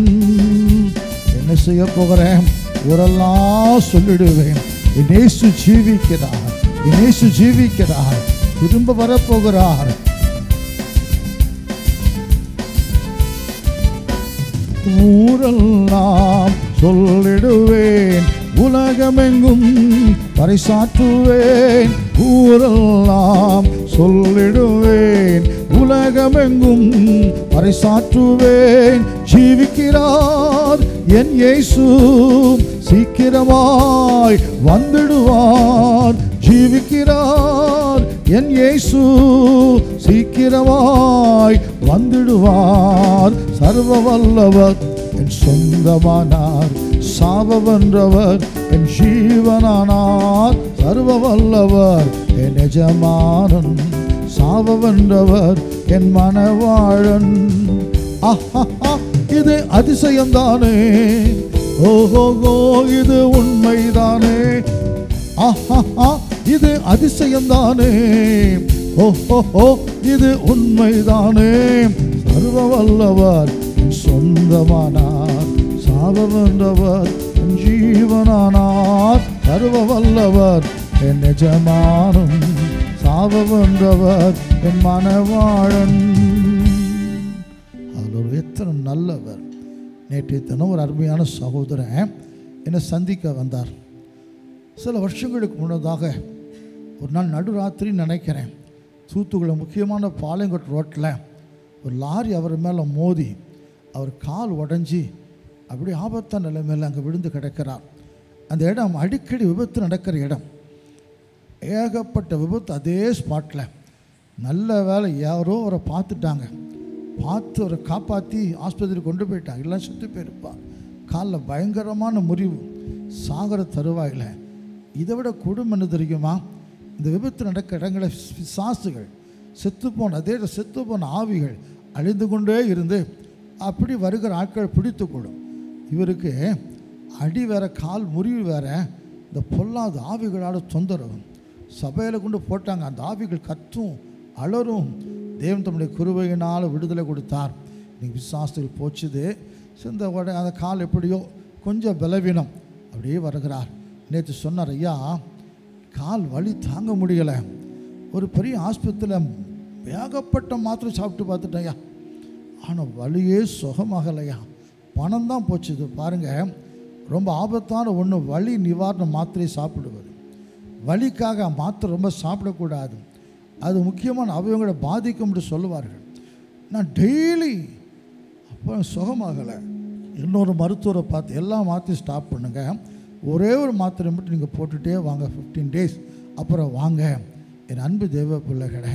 என்ன செய்ய போகிறேன்? ஊரெல்லாம் சொல்லிடுவேன், என் இயேசு ஜீவிக்கிறார், என் இயேசு ஜீவிக்கிறார், திரும்ப வரப்போகிறார். ஊரெல்லாம் சொல்லிடுவேன், உலகமெங்கும் பறைசாற்றுவேன். ஊரெல்லாம் சொல்லிடுவேன், உலகமெங்கும் பறைசாற்றுவேன். ஜீவிக்கிறார் என் இயேசு, சீக்கிரமாய் வந்துடுவார். ஜீவிக்கிறார் என் இயேசு, சீக்கிரமாய் வந்துடுவார். சர்வ வல்லவர் என் சொந்தமானார். சாவ வென்றவர் என் ஜீவனானார். சர்வ வல்லவர் என் எஜமானன். சாவ வென்றவர் என் மனவாழன். ஆஹா, இது அதிசயம்தானே. ஓஹோ, இது உண்மைதானே. ஆஹா, இது அதிசயம்தானே. ஓஹோ, இது உண்மைதானே. சர்வ வல்லவர் என் சொந்தமானார். சாவ வென்றவர் என் ஜீவனானார். சர்வ வல்லவர் என் எஜமானன். சாவ வென்றவர் என் மனவாழன். அவர் எத்தனை நல்லவர். நேற்றைய தினம் ஒரு அருமையான சகோதரன் என்னை சந்திக்க வந்தார். சில வருஷங்களுக்கு முன்னதாக ஒரு நாள் நடுராத்திரி நினைக்கிறேன், தூத்துக்குடி முக்கியமான பாளையங்கோட்டை ரோட்டில் ஒரு லாரி அவர் மேலே மோதி அவர் கால் உடஞ்சி அப்படி ஆபத்தான நிலைமையில் அங்கே விழுந்து கிடக்கிறார். அந்த இடம் அடிக்கடி விபத்து நடக்கிற இடம். ஏகப்பட்ட விபத்து அதே ஸ்பாட்டில். நல்ல வேலை யாரோ அவரை பார்த்துட்டாங்க, பார்த்து அவரை காப்பாற்றி ஆஸ்பத்திரி கொண்டு போயிட்டாங்க. எல்லாம் செத்து போயிருப்பார். காலில் பயங்கரமான முறிவு, சாகர தருவாயில். இதை விட கொடுமை என்ன தெரியுமா? இந்த விபத்து நடக்க இடங்களை பிசாசுகள், செத்து போன ஆவிகள் அழிந்து கொண்டே இருந்து அப்படி வருகிற ஆட்கள் பிடித்துக்கூடும். இவருக்கு அடி வேற, கால் முறிவு வேற. இந்த பொல்லாத ஆவிகளால் தொந்தரவு. சபையில் கொண்டு போட்டாங்க. அந்த ஆவிகள் கத்தும் அலரும். தேவன் தம்முடைய கிருபையினால் விடுதலை கொடுத்தார். இன்னைக்கு விசுவாசத்தில் போச்சுது. சிந்த உடனே அந்த கால் எப்படியோ கொஞ்சம் பலவீனம், அப்படியே வருகிறார். நேற்று சொன்னார், ஐயா கால் வலி தாங்க முடியலை, ஒரு பெரிய ஆஸ்பத்திரியில் ஏகப்பட்ட மாத்திரை சாப்பிட்டு பார்த்துட்டேன் ஐயா, ஆனால் வலியே சுகமாகலையா. பணம் தான் போச்சு. இது பாருங்கள், ரொம்ப ஆபத்தான ஒன்று வலி நிவாரண மாத்திரை சாப்பிடுவது. வலிக்காக மாத்திரை ரொம்ப சாப்பிடக்கூடாது, அது முக்கியமான அவயவங்களை பாதிக்கும்னு சொல்லுவார்கள். நான் டெய்லி அப்போ சுகமாகலை. இன்னொரு மருத்துவரை பார்த்து எல்லா மாத்திரையும் ஸ்டாப் பண்ணுங்கள், ஒரே ஒரு மாத்திரை மட்டும் நீங்கள் போட்டுகிட்டே வாங்க 15 days, அப்புறம் வாங்க. என் அன்பு தெய்வ பிள்ளைகளே,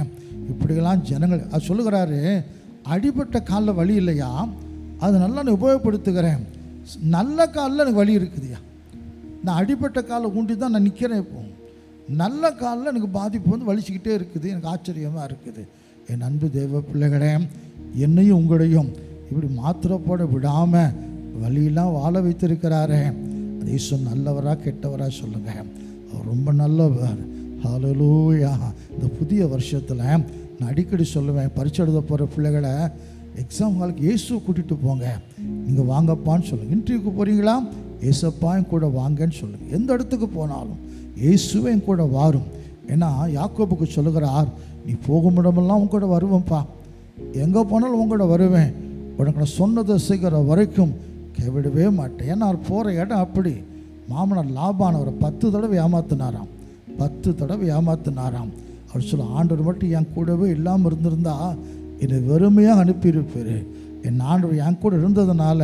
இப்படியெல்லாம் ஜனங்கள் அது சொல்லுகிறாரு. அடிபட்ட காலில் வலி இல்லையா, அது நல்லா நான் உபயோகப்படுத்துகிறேன். நல்ல காலில் எனக்கு வலி இருக்குதுயா. நான் அடிபட்ட காலில் ஊண்டி தான் நான் நிற்கிறேன். இப்போ நல்ல காலில் எனக்கு பாதிப்பு வந்து வலிச்சுக்கிட்டே இருக்குது. எனக்கு ஆச்சரியமாக இருக்குது. என் அன்பு தெய்வ பிள்ளைகளே, என்னையும் உங்களையும் இப்படி மாத்திரை போட விடாமல் வலியெல்லாம் வாழ வைத்திருக்கிறாரே, அது ஈஸ்வரன் நல்லவராக கெட்டவராக சொல்லுங்கள். அவர் ரொம்ப நல்லவர். ஹல்லேலூயா. இந்த புதிய வருஷத்தில் நான் அடிக்கடி சொல்லுவேன், பரீட்சை எழுத போகிற பிள்ளைகளை எக்ஸாம் ஹாலுக்கு இயேசுவை கூட்டிகிட்டு போங்க, நீங்கள் வாங்கப்பான்னு சொல்லுங்கள். இன்டர்வியூக்கு போகிறீங்களா, ஏசப்பா என் கூட வாங்கன்னு சொல்லுங்கள். எந்த இடத்துக்கு போனாலும் இயேசுவே என் கூட வாரும். ஏன்னா யாக்கோபுக்கு சொல்லுகிறார், நீ போகும் இடமெல்லாம் உன் கூட வருவேன்ப்பா, எங்கே போனாலும் உன் கூட வருவேன், உனக்கு நான் சொன்னதை செய்கிற வரைக்கும் கைவிடவே மாட்டேன். ஏன்னா அவர் போகிற இடம் அப்படி. மாமனார் லாபான் அவரை 10 தடவை ஏமாத்தினாராம், 10 தடவை ஏமாத்தினாராம். அவர் சொல்ல, ஆண்டவர் மட்டும் என் கூடவே இல்லாமல் இருந்திருந்தா என்னை வெறுமையாக அனுப்பியிருப்பார். என் ஆண்டவர் என் கூட இருந்ததுனால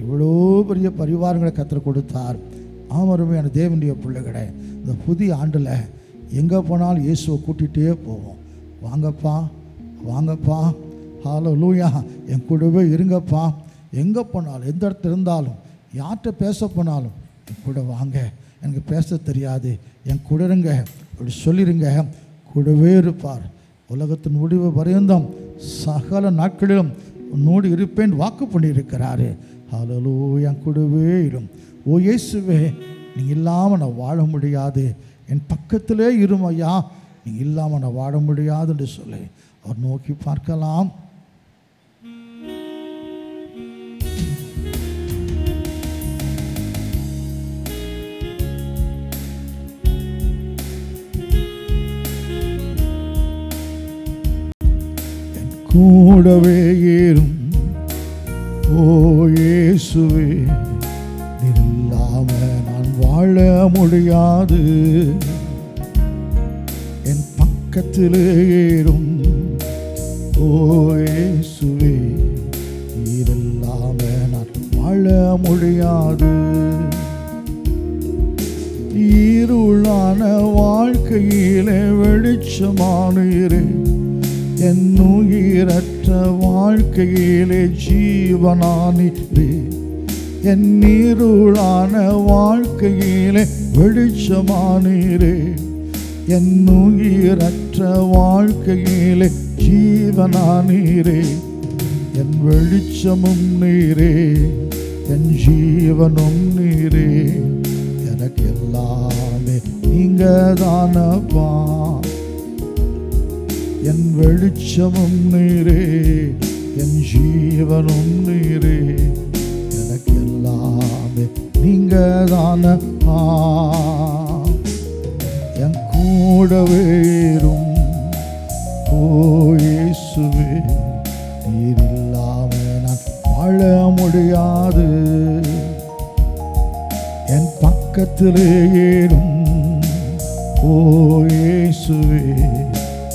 இவ்வளோ பெரிய பரிவாரங்களை கற்றுக் கொடுத்தார். ஆமருமையான தேவனுடைய பிள்ளைகளை இந்த புதிய ஆண்டில் எங்கே போனாலும் இயேசுவை கூட்டிகிட்டே போவோம். வாங்கப்பா வாங்கப்பா, ஹல்லேலூயா, என் கூடவே இருங்கப்பா. எங்கே போனாலும் எந்த இடத்துல இருந்தாலும் யார்கிட்ட பேச போனாலும் என் கூட வாங்க, எனக்கு பேச தெரியாது, என் கூட இருங்க அப்படி சொல்லிடுங்க. கூடவே இருப்பார். உலகத்தின் முடிவு பரியந்தம் சகல நாட்களிலும் உன்னோடு இருப்பேன் வாக்கு பண்ணியிருக்கிறாரு. ஹல்லேலூயா, என் கூடவே இரும். ஓ இயேசுவே, நீங்கள் இல்லாமல் நான் வாழ முடியாது, என் பக்கத்திலே இரும் ஐயா, நீங்கள் இல்லாமல் நான் வாழ முடியாது என்று சொல்லி அவர் நோக்கி பார்க்கலாம். கூடவே ஏறும் ஓ இயேசுவே, நீர் இல்லாம நான் வாழ முடியாது, என் பக்கத்திலே ஏறும் ஓ இயேசுவே, நீர் இல்லாம நான் வாழ முடியாது. இருளான வாழ்க்கையிலே வெளிச்சமானீரே, என் உயிரற்ற வாழ்க்கையிலே ஜீவனானீரே, என் இருளான வாழ்க்கையிலே வெளிச்சமானீரே, என் உயிரற்ற வாழ்க்கையிலே ஜீவனானீரே, என் வெளிச்சமும் நீரே, என் ஜீவனும் நீரே, எனக்கு எல்லாமே நீங்க தானப்பா. என் வெளிச்சமும் நீரே, என் ஜீவனும் நீரே, எனக்கு எல்லாமே நீங்க தானப்பா. என் கூடவே இரும் ஓ இயேசுவே, நீர் இல்லாம நான் வாழ முடியாது, என் பக்கத்திலே ஏறும் ஓ இயேசுவே,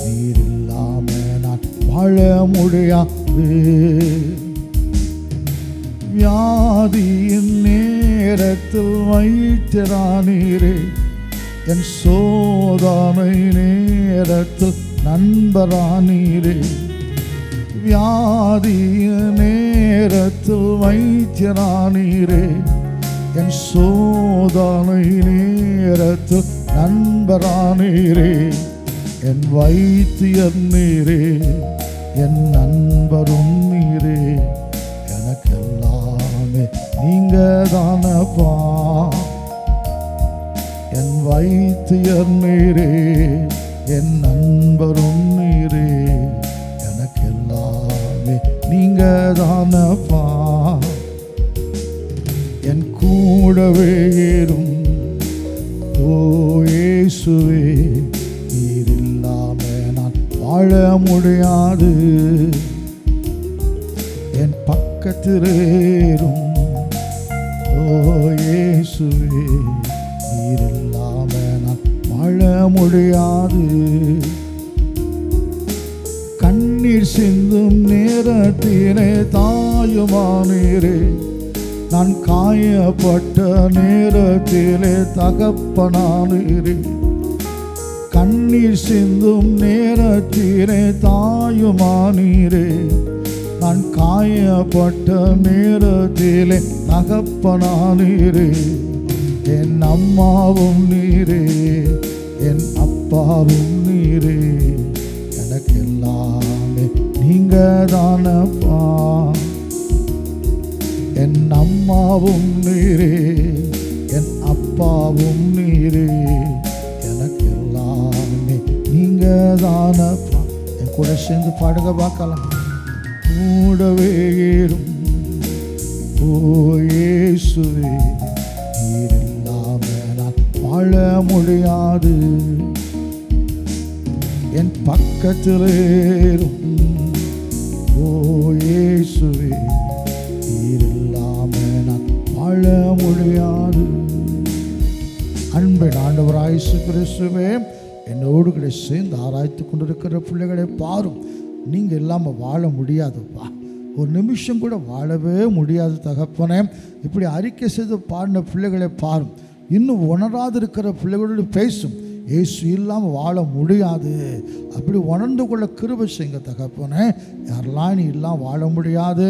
நீர் இல்லாம நான் வாழ முடியாது. வியாதியின் நேரத்தில் வைத்திரானீரே, என் சோதனை நேரத்தில் நண்பரானீரே, வியாதியின் நேரத்தில் வைத்திரானீரே, என் சோதனை நேரத்தில் நண்பரானீரே, என் வைத்தியர் நீரே, என் நண்பரும் நீரே, எனக்கெல்லாமே நீங்க தானப்பா. என் வைத்தியர் நீரே, என் நண்பரும் நீரே, எனக்கெல்லாமே நீங்க தானப்பா. என் கூடவே ஏறும் ஓ இயேசுவே, நீர் இல்லாம நான் வாழ முடியாது, என் பக்கத்திலே ஏறும் ஓ இயேசுவே, நீர் இல்லாம நான் வாழ முடியாது. கண்ணீர் சிந்தும் நேரத்திலே தாயுமானீரே, நான் காயப்பட்ட நேரத்திலே தகப்பனானீரே, கண்ணீர் சிந்தும் நேரத்திலே தாயுமானீரே, நான் காயப்பட்ட நேரத்திலே தகப்பனானீரே, என் அம்மாவும் நீரே, என் அப்பாவும் நீரே, எனக்கு எல்லாமே நீங்க தானப்பா. என் அம்மாவும் நீரே, என் அப்பாவும் நீரே, எனக்கு எல்லாமே நீங்க தானப்பா. என் கூட சேர்ந்து பாடுங்க பார்க்கலாம். கூடவே ஏறும் ஓ இயேசுவே, நீர் இல்லாம நான் வாழ முடியாது. என் பக்கத்தில் ஏறும் ஓ இயேசுவே, நீர் இல்லாம நான் வாழ முடியாது. அன்பின் ஆண்டவராய் இயேசு கிறிஸ்துவே, என்னோடு கூட சேர்ந்து ஆராய்த்து கொண்டிருக்கிற பிள்ளைகளை பாரும். நீங்கள் இல்லாமல் வாழ முடியாதுப்பா, ஒரு நிமிஷம் கூட வாழவே முடியாது தகப்பனே. இப்படி அறிக்கை செய்து பாடின பிள்ளைகளை பாரும். இன்னும் உணராது இருக்கிற பிள்ளைகளோடு பேசும். இயேசு இல்லாமல் வாழ முடியாது, அப்படி உணர்ந்து கொள்ள கிருபை செய்யுங்க தகப்பனே. யாரெல்லாம் நீ இல்லாமல் வாழ முடியாது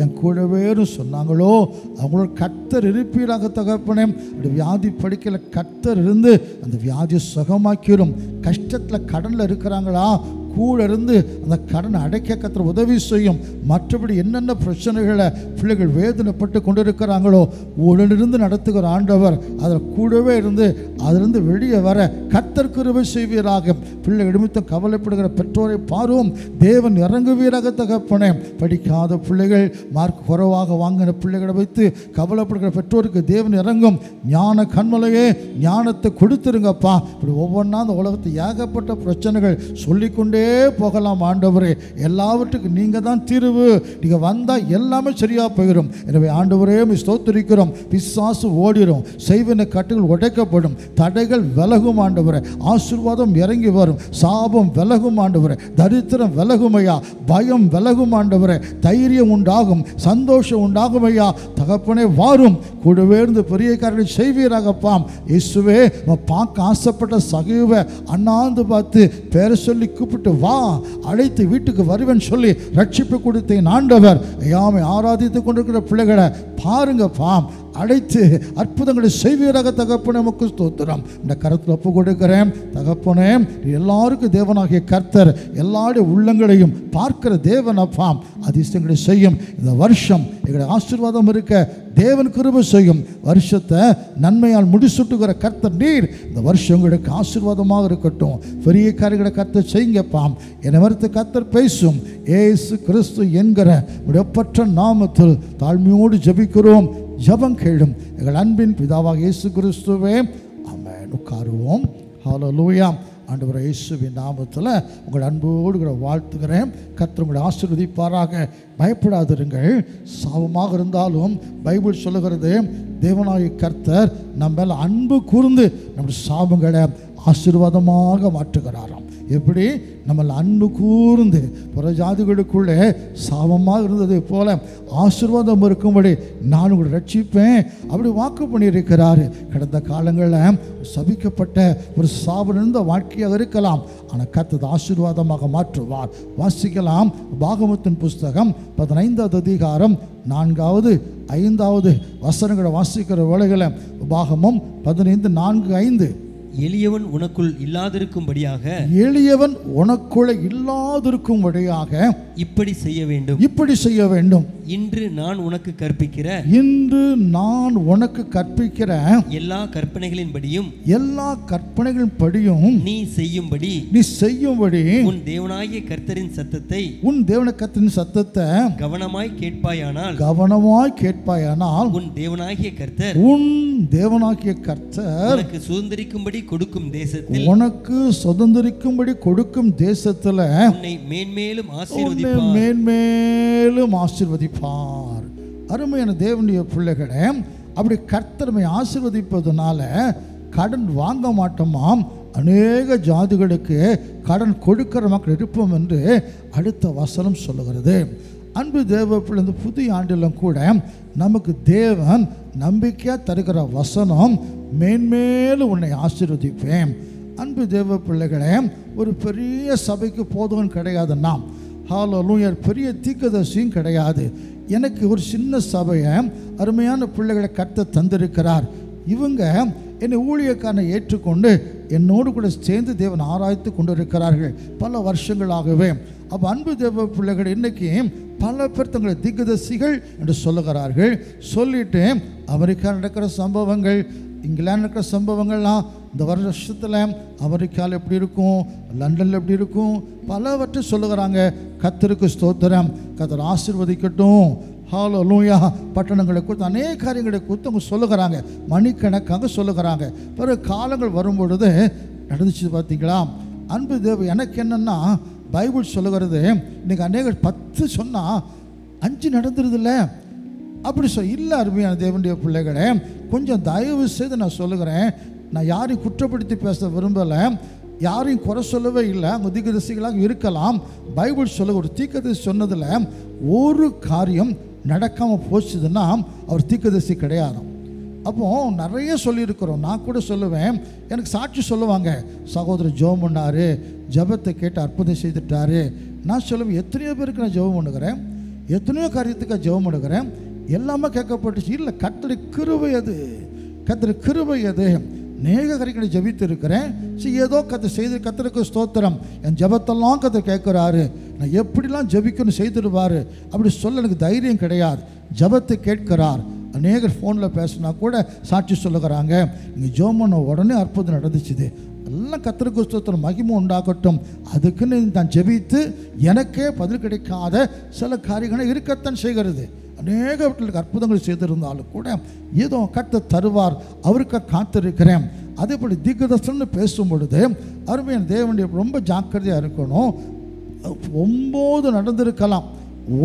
என் கூடவேன்னு சொன்னாங்களோ அவங்களோட கர்த்தர் இருப்பீராக தகப்பனே. அப்படி வியாதி படிக்கல கர்த்தர் இருந்து அந்த வியாதியை சுகமாக்கிடும். கஷ்டத்தில் கடனில் இருக்கிறாங்களா, கூட இருந்து அந்த கடனை அடைக்க கர்த்தர் உதவி செய்யும். மற்றபடி என்னென்ன பிரச்சனைகளை பிள்ளைகள் வேதனைப்பட்டு கொண்டிருக்கிறாங்களோ உடனிருந்து நடத்துகிற ஆண்டவர் அதில் கூடவே இருந்து அதிலிருந்து வெளியே வர கர்த்தர் கிருபை செய்வீராக. பிள்ளைகள் நிமித்தம் கவலைப்படுகிற பெற்றோரை பாரும், தேவன் இறங்குவீராக தகப்பனே. படிக்காத பிள்ளைகள், மார்க் குறைவாக வாங்கின பிள்ளைகளை வைத்து கவலைப்படுகிற பெற்றோருக்கு தேவன் இறங்கும். ஞான கண்மலையே ஞானத்தை கொடுத்துருங்கப்பா. இப்படி ஒவ்வொன்றா அந்த உலகத்தை ஏகப்பட்ட பிரச்சனைகள் சொல்லிக்கொண்டே போகலாம் ஆண்டவரே. எல்லாவற்றுக்கும் நீங்கள் தான் தீர்வு. நீங்கள் வந்தால் எல்லாமே சரியாக போயிடும். எனவே ஆண்டவரே ஸ்தோத்திரிக்கிறோம். பிசாசு ஓடிடும், செய்வன கட்டுகள் உடைக்கப்படும், தடைகள் விலகும் ஆண்டவரே. ஆசீர்வாதம் இறங்கி வரும், சாபம் விலகும் ஆண்டவரே. தரித்திரம் விலகுமையா, பயம் விலகும் ஆண்டவரே. தைரியம் உண்டாகும், சந்தோஷம் உண்டாகும் ஐயா. தகப்பனே வாரும், கூடவே இருந்து பெரிய காரியங்களை செய்வீராகப்பாம். இயேசுவே, பார்க்க ஆசைப்பட்ட சகிவை அண்ணாந்து பார்த்து பேரை சொல்லி கூப்பிட்டு வா, அழைத்து வீட்டுக்கு வருவேன் சொல்லி ரட்சிப்பு கொடுத்தேன் ஆண்டவர். ஐயாமை ஆராதித்து கொண்டிருக்கிற பிள்ளைகளை பாருங்கப்பா, அழைத்து அற்புதங்களை செய்வீராக தகப்பனே. நமக்கு ஸ்தோத்திரம். இந்த கருத்தில் ஒப்பு கொடுக்கிறேன் தகப்பனே. எல்லாருக்கும் தேவனாகிய கர்த்தர் எல்லாருடைய உள்ளங்களையும் பார்க்கிற தேவன் அப்பாம் அதிசயங்களை செய்யும். இந்த வருஷம் எங்களுடைய ஆசீர்வாதம் இருக்க தேவன் கிருபை செய்யும். வருஷத்தை நன்மையால் முடிசூட்டுகிற கர்த்தர் நீர். இந்த வருஷம் உங்களுக்கு ஆசீர்வாதமாக இருக்கட்டும். பெரிய காரியங்களை கர்த்தர் செய்யுங்கப்பாம். என்னை மறுத்து கர்த்தர் பேசும். இயேசு கிறிஸ்து என்கிற ஒப்பற்ற நாமத்தில் தாழ்மையோடு ஜெபிக்கிறோம். ஜெபம் கேளும் எங்கள் அன்பின் பிதாவாக இயேசு கிறிஸ்துவே, ஆமென். உட்காருவோம். ஹல்லேலூயா. ஆண்டவர் இயேசுவின் நாமத்தில் உங்கள் அன்போடு வாழ்த்துகிறேன். கர்த்தர் உங்களை ஆசீர்வதிப்பாராக. பயப்படாதிருங்கள். சாபமாக இருந்தாலும் பைபிள் சொல்லுகிறது, தேவனாகிய கர்த்தர் நம்ம மேலே அன்பு கூர்ந்து நம்முடைய சாபங்களை ஆசீர்வாதமாக மாற்றுகிறாராம். எப்படி நம்மளை அன்பு கூர்ந்து புறஜாதிகளுக்குள்ளே சாபமாக இருந்ததை போல ஆசீர்வாதம் இருக்கும்படி நான் உங்களை ரட்சிப்பேன் அப்படி வாக்கு பண்ணியிருக்கிறாரு. கடந்த காலங்களில் சபிக்கப்பட்ட ஒரு சாபம் இருந்த வாழ்க்கையாக இருக்கலாம், ஆனால் கர்த்தர் ஆசீர்வாதமாக மாற்றுவார். வாசிக்கலாம். பாகமத்தின் புஸ்தகம் 15வது அதிகாரம் 4வது 5வது வசனங்களை வாசிக்கிற வேளைகளை பாகமம் 15:4-5. எளியவன் உனக்குள் இல்லாதிருக்கும்படியாக, எளியவன் உனக்குள்ள இல்லாதிருக்கும்படியாக இப்படி செய்ய வேண்டும், இப்படி செய்ய வேண்டும். இன்று நான் உனக்கு கற்பிக்கிற, இன்று நான் உனக்கு கற்பிக்கிற எல்லா கற்பனைகளின்படியும், எல்லா கற்பனைகளின்படியும் நீ செய்யும்படி, உன் தேவனாகிய கர்த்தரின் சத்தத்தை, உன் தேவன கர்த்தரின் சத்தத்தை கவனமாய் கேட்பாயானால், உன் தேவனாகிய கர்த்தர் உனக்கு சுதந்திரிக்கும்படி கொடுக்கும் தேசத்தில், உனக்கு சுதந்திரிக்கும்படி கொடுக்கும் தேசத்தில் உன்னை மேன்மேலும் ஆசீர்வதிப்பார். அருமையான தேவனுடைய பிள்ளைகளே, அப்படி கர்த்தரை ஆசீர்வதிப்பதனால கடன் வாங்க மாட்டோமாம். அநேக ஜாதிகளுக்கு கடன் கொடுக்கிற மக்கள் இருப்போம் என்று அடுத்த வசனம் சொல்லுகிறது. அன்பு தேவ பிள்ளை, இந்த புதிய ஆண்டிலும் கூட நமக்கு தேவன் நம்பிக்கையாக தருகிற வசனம், மேன்மேலும் உன்னை ஆசீர்வதிப்பேன். அன்பு தேவ பிள்ளைகளே, ஒரு பெரிய சபைக்கு போதும் கிடையாது. நாம் ஹல்லேலூயா பெரிய தீர்க்கதரிசியும் கிடையாது. எனக்கு ஒரு சின்ன சபையை அருமையான பிள்ளைகளை கர்த்தர் தந்திருக்கிறார். இவங்க என்னை ஊழியக்காரனை ஏற்றுக்கொண்டு என்னோடு கூட சேர்ந்து தேவன் ஆராய்த்து கொண்டு இருக்கிறார்கள் பல வருஷங்களாகவே. அப்போ அன்பு தேவ பிள்ளைகள், இன்றைக்கி பல பேர் தங்களை தீர்க்கதரிசிகள் என்று சொல்லுகிறார்கள். சொல்லிட்டு அமெரிக்கா நடக்கிற சம்பவங்கள், இங்கிலாந்து இருக்கிற சம்பவங்கள்லாம் இந்த வருஷத்தில் அமெரிக்காவில் எப்படி இருக்கும், லண்டனில் எப்படி இருக்கும், பலவற்றை சொல்லுகிறாங்க. கர்த்தருக்கு ஸ்தோத்திரம். கர்த்தர் ஆசீர்வதிக்கட்டும். ஹல்லேலூயா. பட்டணங்களை குறித்து அநேக காரியங்களை குறித்து அவங்க சொல்லுகிறாங்க, மணிக்கணக்காக சொல்லுகிறாங்க. பிறகு காலங்கள் வரும்பொழுது நடந்துச்சு பார்த்தீங்களா? அன்பு தேவ, எனக்கு என்னென்னா பைபிள் சொல்லுகிறது, இன்றைக்கி அநேக 10 சொன்னால் 5 நடந்துருதில்ல அப்படி இல்லை. அருமையான தேவனுடைய பிள்ளைகளே, கொஞ்சம் தயவு செய்து நான் சொல்லுகிறேன். நான் யாரையும் குற்றப்படுத்தி பேச விரும்பலை, யாரையும் குறை சொல்லவே இல்லை. அவங்க தீர்க்கதரிசிகளாக இருக்கலாம். பைபிள் சொல்ல ஒரு தீர்க்கதரிசி சொன்னதில் ஒரு காரியம் நடக்காமல் போச்சுதுன்னா அவர் தீர்க்கதரிசி கிடையாது. அப்போது நிறைய சொல்லியிருக்கிறோம். நான் கூட சொல்லுவேன், எனக்கு சாட்சி சொல்லுவாங்க, சகோதரர் ஜெபம் பண்ணார், ஜெபத்தை கேட்டு அற்புதம் செய்துட்டாரு. நான் சொல்லுவேன், எத்தனையோ பேருக்கு நான் ஜெபம் பண்ணுகிறேன், எத்தனையோ காரியத்துக்காக ஜெபம் பண்ணுகிறேன், எல்லாமே கேட்கப்பட்டுச்சு. இல்லை, கர்த்தருடைய கிருபை அது, கர்த்தருடைய கிருபை அது. அநேக காரியங்களை ஜெபித்து இருக்கிறேன். ஏதோ கர்த்தர் செய்து, கர்த்தருக்கு ஸ்தோத்திரம், என் ஜெபத்தெல்லாம் கர்த்தர் கேட்குறாரு, நான் எப்படிலாம் ஜெபிக்கணும் செய்துடுவார் அப்படி சொல்ல எனக்கு தைரியம் கிடையாது. ஜெபத்தை கேட்கிறார். அநேகர் ஃபோனில் பேசினா கூட சாட்சி சொல்லுகிறாங்க, நீங்கள் ஜெபம் பண்ண உடனே அற்புதம் நடந்துச்சுது. எல்லாம் கர்த்தருக்கு ஸ்தோத்திரம், மகிமை உண்டாகட்டும். அதுக்குன்னு நான் ஜெபித்து எனக்கே பதில் கிடைக்காத சில காரியங்கள் இருக்கத்தான் செய்கிறது. அநேக வீட்டில் அற்புதங்கள் செய்திருந்தாலும் கூட ஏதோ கர்த்தர் தருவார், அவருக்கு காத்திருக்கிறேன். அதே போல் தீர்க்கதரிசனம் பேசும் பொழுது அருமையான தேவனுடைய ரொம்ப ஜாக்கிரதையாக இருக்கணும். 9 நடந்திருக்கலாம்,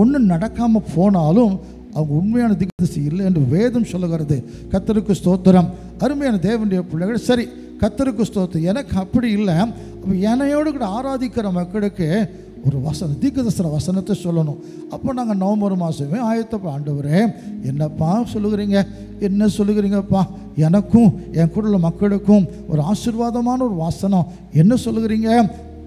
1 நடக்காமல் போனாலும் அவங்க உண்மையான தீர்க்கதரிசி இல்லை என்று வேதம் சொல்லுகிறது. கர்த்தருக்கு ஸ்தோத்திரம். அருமையான தேவனுடைய பிள்ளைகள், சரி, கர்த்தருக்கு ஸ்தோத்திரம். எனக்கு அப்படி இல்லை. அப்போ என்னையோடு கூட ஆராதிக்கிற மக்களுக்கு ஒரு வசனம், தீர்க்கதரிசன வசனத்தை சொல்லணும். அப்போ நாங்கள் நவம்பர் மாதமே ஆயத்தப்பா, ஆண்டவரே என்னப்பா சொல்லுகிறீங்க, என்ன சொல்லுகிறீங்கப்பா, எனக்கும் என் கூட உள்ள மக்களுக்கும் ஒரு ஆசீர்வாதமான ஒரு வசனம் என்ன சொல்லுகிறீங்க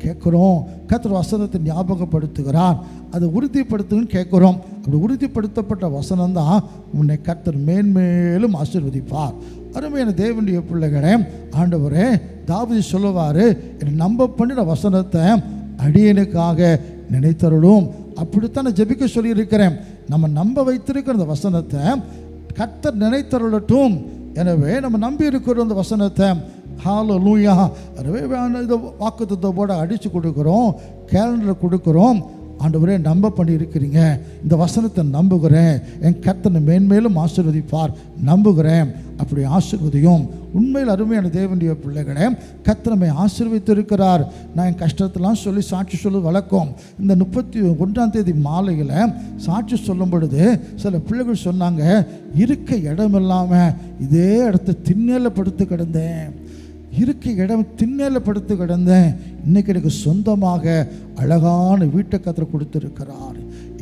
கேட்குறோம். கர்த்தர் வசனத்தை ஞாபகப்படுத்துகிறார், அதை உறுதிப்படுத்துன்னு கேட்குறோம். அப்படி உறுதிப்படுத்தப்பட்ட வசனம் தான் உன்னை கர்த்தர் மேன்மேலும் ஆசீர்வதிப்பார். அருமையான தேவனுடைய பிள்ளைகளே, ஆண்டவரே தாவீது சொல்லுவார், என்னை நம்ப பண்ணின வசனத்தை அடியனுக்காக நினைத்தருளும். அப்படித்தான் நான் ஜெபிக்க சொல்லியிருக்கிறேன். நம்ம நம்ப வைத்திருக்கிற அந்த வசனத்தை கர்த்தர் நினைத்தருளட்டும். எனவே நம்ம நம்பி இருக்கிற அந்த வசனத்தை ஹல்லேலூயா இதை வாக்குத்தத்தோட அடித்து கொடுக்குறோம், கேலண்டரில் கொடுக்குறோம். ஆண்டவரே நம்ப பண்ணியிருக்கிறீங்க, இந்த வசனத்தை நம்புகிறேன், என் கர்த்தனை மேன்மேலும் ஆசீர்வதிப்பார் நம்புகிறேன். அப்படி ஆசீர்வதியும். உண்மையில் அருமையான தேவனுடைய பிள்ளைகளே, கர்த்தர் நம்மை ஆசீர்வதித்திருக்கிறார். நான் என் கஷ்டத்தெல்லாம் சொல்லி சாட்சி சொல்ல வழக்கம். இந்த 31ஆம் தேதி மாலையில் சாட்சி சொல்லும் பொழுது சில பிள்ளைகள் சொன்னாங்க, இருக்க இடம் இல்லாமல் இதே இடத்த திண்ணையில் படுத்து கிடந்தேன், இருக்க இடம் திண்ணையில் படுத்து கிடந்தேன், இன்னைக்கு எனக்கு சொந்தமாக அழகான வீட்டை கர்த்தர் கொடுத்துருக்கிறார்.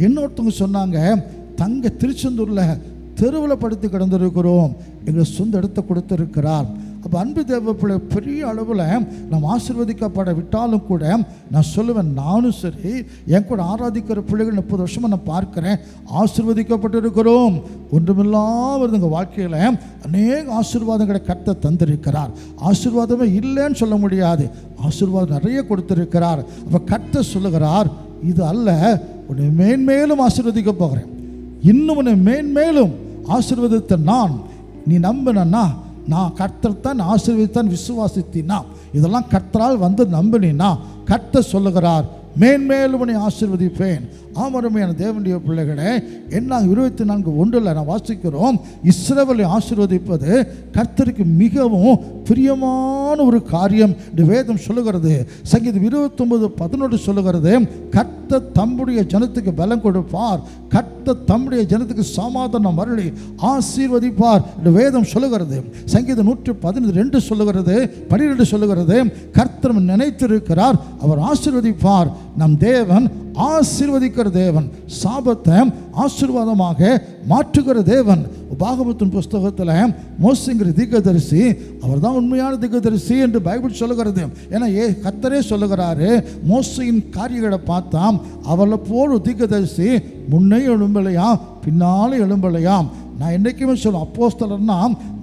இன்னொருத்தவங்க சொன்னாங்க, தங்க திருச்செந்தூரில் தெருவில் படுத்து கிடந்திருக்கிறோம், எங்களுக்கு சொந்த இடத்தை கொடுத்துருக்கிறார். அப்போ அன்பு தேவ பிள்ளை, பெரிய அளவில் நாம் ஆசீர்வதிக்கப்பட விட்டாலும் கூட நான் சொல்லுவேன், நானும் சரி என் கூட ஆராதிக்கிற பிள்ளைகள் 30 வருஷமாக நான் பார்க்குறேன், ஆசீர்வதிக்கப்பட்டு இருக்கிறோம். ஒன்றுமில்லாமல் எங்கள் வாழ்க்கையில் அநேக ஆசீர்வாதங்களை கர்த்தர் தந்திருக்கிறார். ஆசீர்வாதமே இல்லைன்னு சொல்ல முடியாது, ஆசீர்வாதம் நிறைய கொடுத்திருக்கிறார். அப்போ கர்த்தர் சொல்லுகிறார், இது அல்ல, உன்னை மேன்மேலும் ஆசீர்வதிக்க போகிறேன், இன்னும் உன்னை மேன்மேலும் ஆசீர்வதித்த நான், நீ நம்பினா, நான் கர்த்தர் தான் ஆசீர்வதித்தான் விசுவாசித்தினா, இதெல்லாம் கர்த்தரால் வந்து நம்பினா, கர்த்தர் சொல்லுகிறார், மேன்மேலும் உன்னை ஆசீர்வதிப்பேன். ஆமருமையான தேவனுடைய பிள்ளைகளே, என்ன 24:1 நான் வாசிக்கிறோம், இஸ்ரவேலை ஆசீர்வதிப்பது கர்த்தருக்கு மிகவும் பிரியமான ஒரு காரியம் என்று வேதம் சொல்லுகிறது. சங்கீதம் 29:11 சொல்லுகிறது, கர்த்தர் தம்முடைய ஜனத்துக்கு பலம் கொடுப்பார், கர்த்தர் தம்முடைய ஜனத்துக்கு சமாதானம் அருளி ஆசீர்வதிப்பார் என்று வேதம் சொல்லுகிறது. சங்கீதம் 112 சொல்லுகிறது, 12 சொல்லுகிறது, கர்த்தர் நினைத்திருக்கிறார், அவர் ஆசீர்வதிப்பார். நம் தேவன் ஆசீர்வதிக்கிற தேவன், சாபத்தை ஆசீர்வாதமாக மாற்றுகிற தேவன். உபாகமத்தின் புஸ்தகத்தில் மோசேங்கிற தீர்க்கதரிசி, அவர் தான் உண்மையான தீர்க்கதரிசி என்று பைபிள் சொல்லுகிறது. ஏன்னா கர்த்தரே சொல்லுகிறாரு, மோசேயின் காரியங்களை பார்த்தா அவளை போல் தீர்க்கதரிசி முன்னே எழும்பலையாம் பின்னாலே எழும்பலையாம், நான் என்றைக்குமே சொல்லுவேன், அப்போஸ்தலர்னா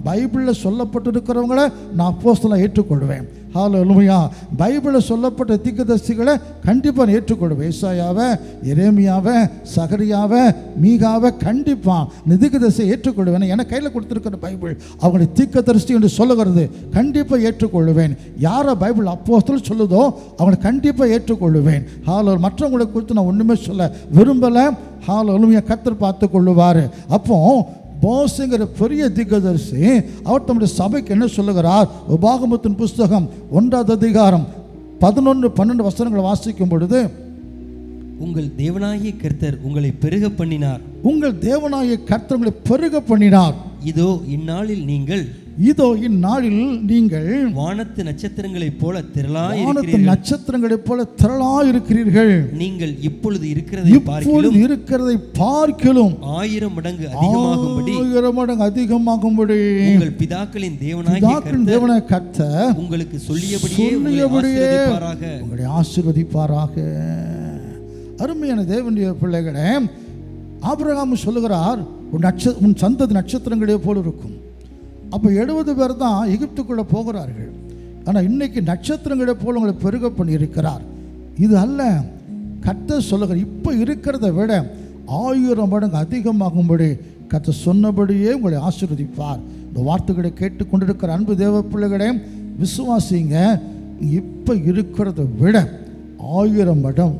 பைபிளில் சொல்லப்பட்டிருக்கிறவங்கள நான் அப்போஸ்தலரை ஏற்றுக்கொள்வேன். ஹல்லேலூயா. பைபிளில் சொல்லப்பட்ட தீர்க்கதரிசிகளை கண்டிப்பாக நான் ஏற்றுக்கொள்வேன். ஏசாயாவை, எரேமியாவை, சகரியாவை, மீகாவை கண்டிப்பாக தீர்க்கதரிசியை ஏற்றுக்கொள்வேன். எனக்கு கையில் கொடுத்துருக்கிற பைபிள் அவங்களுடைய தீர்க்கதரிசி என்று சொல்லுகிறது, கண்டிப்பாக ஏற்றுக்கொள்வேன். யாரை பைபிள் அப்போஸ்தலர் சொல்லுதோ அவங்களை கண்டிப்பாக ஏற்றுக்கொள்வேன். மற்றவங்களை குறித்து நான் ஒன்றுமே சொல்ல விரும்பலை. ஹல்லேலூயா. கர்த்தர் பார்த்து கொள்ளுவார். அப்போ போஸ்ங்கிற பெரிய தீர்க்கதரிசி அவர் தம்முடைய சபைக்கு என்ன சொல்லுகிறார்? உபாகமத்தின் புஸ்தகம் 1ஆம் அதிகாரம் 11-12 வசனங்களை வாசிக்கும் பொழுது, உங்கள் தேவனாகிய கர்த்தர் உங்களை பெருக பண்ணினார். உங்கள் தேவனாகிய கர்த்தர் உங்களை பெருக பண்ணினார். இதோ இந்நாளில் நீங்கள் வானத்து நட்சத்திரங்களைப் போல திரளாயிருக்கிறீர்கள். நீங்கள் இப்பொழுது இருக்கிறதை பார்க்கிலும் 1000 மடங்கு அதிகமாகும்படி உங்கள் பிதாக்களின் தேவனாகிய கர்த்தர் உங்களுக்கு சொல்லியபடியே உங்களை ஆசீர்வதிப்பாராக. அருமையான தேவனுடைய பிள்ளைகளே, ஆபிரகாம் சொல்லுகிறார், உன் சந்ததி நட்சத்திரங்களே போல இருக்கும். அப்போ 70 பேர் தான் எகிப்துக்குள்ளே போகிறார்கள். ஆனால் இன்னைக்கு நட்சத்திரங்களை போல உங்களை பெருக பண்ணியிருக்கிறார். இது அல்ல, கர்த்தர் சொல்லுகிற இப்போ இருக்கிறத விட 1000 மடங்கு அதிகமாகும்படி கர்த்தர் சொன்னபடியே உங்களை ஆசீர்வதிப்பார். இந்த வார்த்தைகளை கேட்டுக்கொண்டிருக்கிற அன்பு தேவ பிள்ளைகளே, விசுவாசிங்க. இப்போ இருக்கிறத விட 1000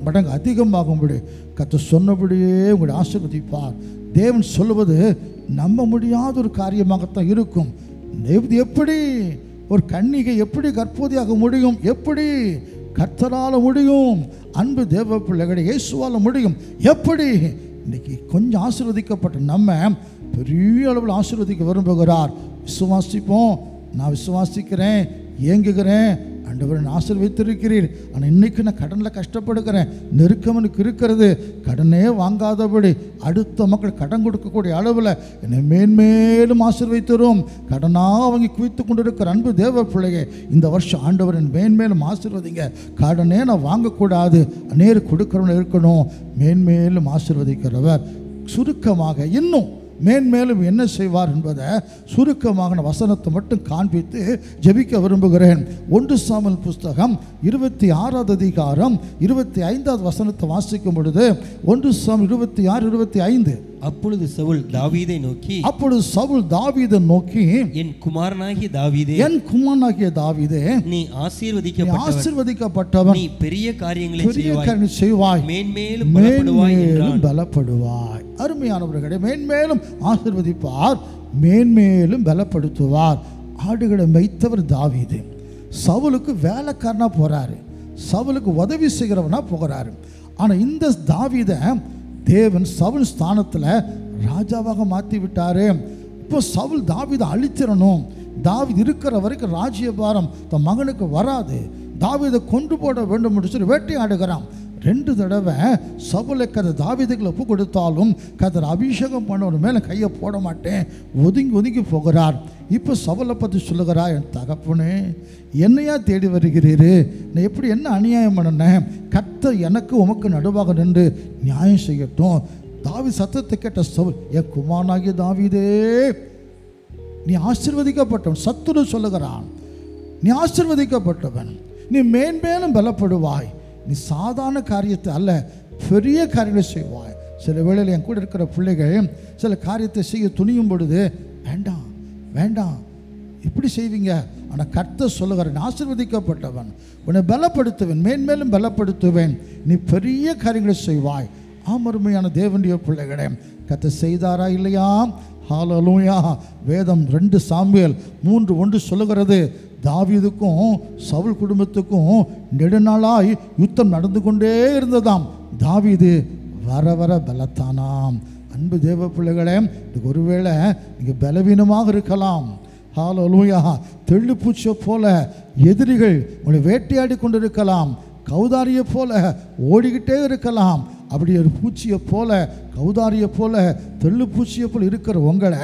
மடங்கு அதிகமாகும்படி கர்த்தர் சொன்னபடியே உங்களை ஆசீர்வதிப்பார். தேவன் சொல்லுவது நம்ப முடியாத ஒரு காரியமாகத்தான் இருக்கும். எப்படி ஒரு கன்னிகை எப்படி கர்ப்பவதியாக முடியும்? எப்படி கர்த்தரால் முடியும்? அன்பு தேவ பிள்ளைகளை இயேசுவால் முடியும். எப்படி? இன்னைக்கு கொஞ்சம் ஆசீர்வதிக்கப்பட்ட நம்ம பெரிய அளவில் ஆசீர்வதிக்க விரும்புகிறார். விசுவாசிப்போம். நான் விசுவாசிக்கிறேன், ஏங்குகிறேன். ஆண்டவரை ஆசீர்வதித்திருக்கிறீர். ஆனால் இன்றைக்கி நான் கடனில் கஷ்டப்படுகிறேன், நெருக்கம் எனக்கு இருக்கிறது, கடனே வாங்காதபடி அடுத்த மக்கள் கடன் கொடுக்கக்கூடிய அளவில் என்னை மேன்மேலும் ஆசீர்வதித்தரும். கடனாக வாங்கி குவித்து கொண்டிருக்கிற அன்பு தேவ பிள்ளையை இந்த வருஷம் ஆண்டவர் மேன்மேலும் ஆசீர்வதிங்க. கடனே நான் வாங்கக்கூடாது, நேரு கொடுக்கிறவன் இருக்கணும். மேன்மேலும் ஆசீர்வதிக்கிறவர். சுருக்கமாக இன்னும் மேன்மேலும் என்ன செய்வார் என்பதை சுருக்கமாக வசனத்தை மட்டும் காண்பித்து ஜெபிக்க விரும்புகிறேன். 1 சாமுவேல் புஸ்தகம் 26ஆம் அதிகாரம் 25ஆவது வசனத்தை வாசிக்கும் பொழுது, 1 சாமுவேல் 26:25, அப்பொழுது சவுல் தாவீதை நோக்கி என் குமாரனாகிய தாவீதே, நீ ஆசீர்வதிக்கப்பட்டவன், நீ பெரிய காரியங்களை செய்வாய், மேன்மேலும் பலப்படுவாய். அருமையானவர்களே, மேன்மேலும் ஆசீர்வதிப்பார், மேன்மேலும் பலப்படுத்துவார். ஆடுகளை மேய்த்தவர் தாவீது சவுலுக்கு வேலைக்காரனா போறாரு, சவுலுக்கு உதவி செய்கிறவனா போகிறாரு. ஆனா இந்த தாவீதை தேவன் சவுல் ஸ்தானத்தில் ராஜாவாக மாற்றி விட்டாரு. இப்போ சவுல் தாவீதை அழிச்சிடணும். தாவீது இருக்கிற வரைக்கும் ராஜ்யபாரம் தன் மகனுக்கு வராது. தாவீதை கொண்டு போட வேண்டும் என்று சொல்லி வேட்டையாடுகிறான். 2 தடவை சவுலை கதை தாவீதுக்கு ஒப்பு கொடுத்தாலும் கதர் அபிஷேகம் பண்ணவர் மேலே கையை போட மாட்டேன், ஒதுங்கி போகிறார். இப்போ சவுலை பற்றி சொல்லுகிறா, என் தகப்பனே என்னையா தேடி வருகிறீரு? நான் எப்படி என்ன அநியாயம் பண்ணினேன்? கர்த்தர் எனக்கு உமக்கு நடுவாக நின்று நியாயம் செய்யட்டும். தாவீது சத்தத்தை கேட்ட சவுல், என் குமாரனாகிய தாவீதே, நீ ஆசீர்வதிக்கப்பட்டவன். சத்துரு சொல்லுகிறான், நீ ஆசீர்வதிக்கப்பட்டவன், நீ மேன்மேலும் பலப்படுவாய். நீ சாதாரண காரியத்தை அல்ல, பெரிய காரியங்களை செய்வாய். சில வேளையில் என் கூட இருக்கிற பிள்ளைகள் சில காரியத்தை செய்ய துணியும் பொழுது, வேண்டாம் வேண்டாம் இப்படி செய்வீங்க. ஆனால் கர்த்தர் சொல்லுகிறேன், ஆசீர்வதிக்கப்பட்டவன், உன்னை பலப்படுத்துவேன், மேன்மேலும் பலப்படுத்துவேன், நீ பெரிய காரியங்களை செய்வாய். ஆமருமையான தேவனுடைய பிள்ளைகளே, கர்த்தர் செய்தாரா இல்லையா? ஹல்லேலூயா. வேதம் 2 சாமுவேல் 3:1 சொல்லுகிறது, தாவீதுக்கும் சவுல் குடும்பத்துக்கும் நெடுநாளாய் யுத்தம் நடந்து கொண்டே இருந்ததாம். தாவீது வர வர பலத்தானாம். அன்பு தேவ பிள்ளைகளே, இதுக்கு ஒருவேளை நீங்கள் பலவீனமாக இருக்கலாம். ஹல்லேலூயா. தெள்ளுப்பூச்சியை போல எதிரிகள் உங்களை வேட்டையாடி கொண்டிருக்கலாம். கௌதாரியை போல ஓடிக்கிட்டே இருக்கலாம். அப்படி ஒரு பூச்சியை போல, கௌதாரியை போல, தெள்ளுப்பூச்சியை போல் இருக்கிற உங்களை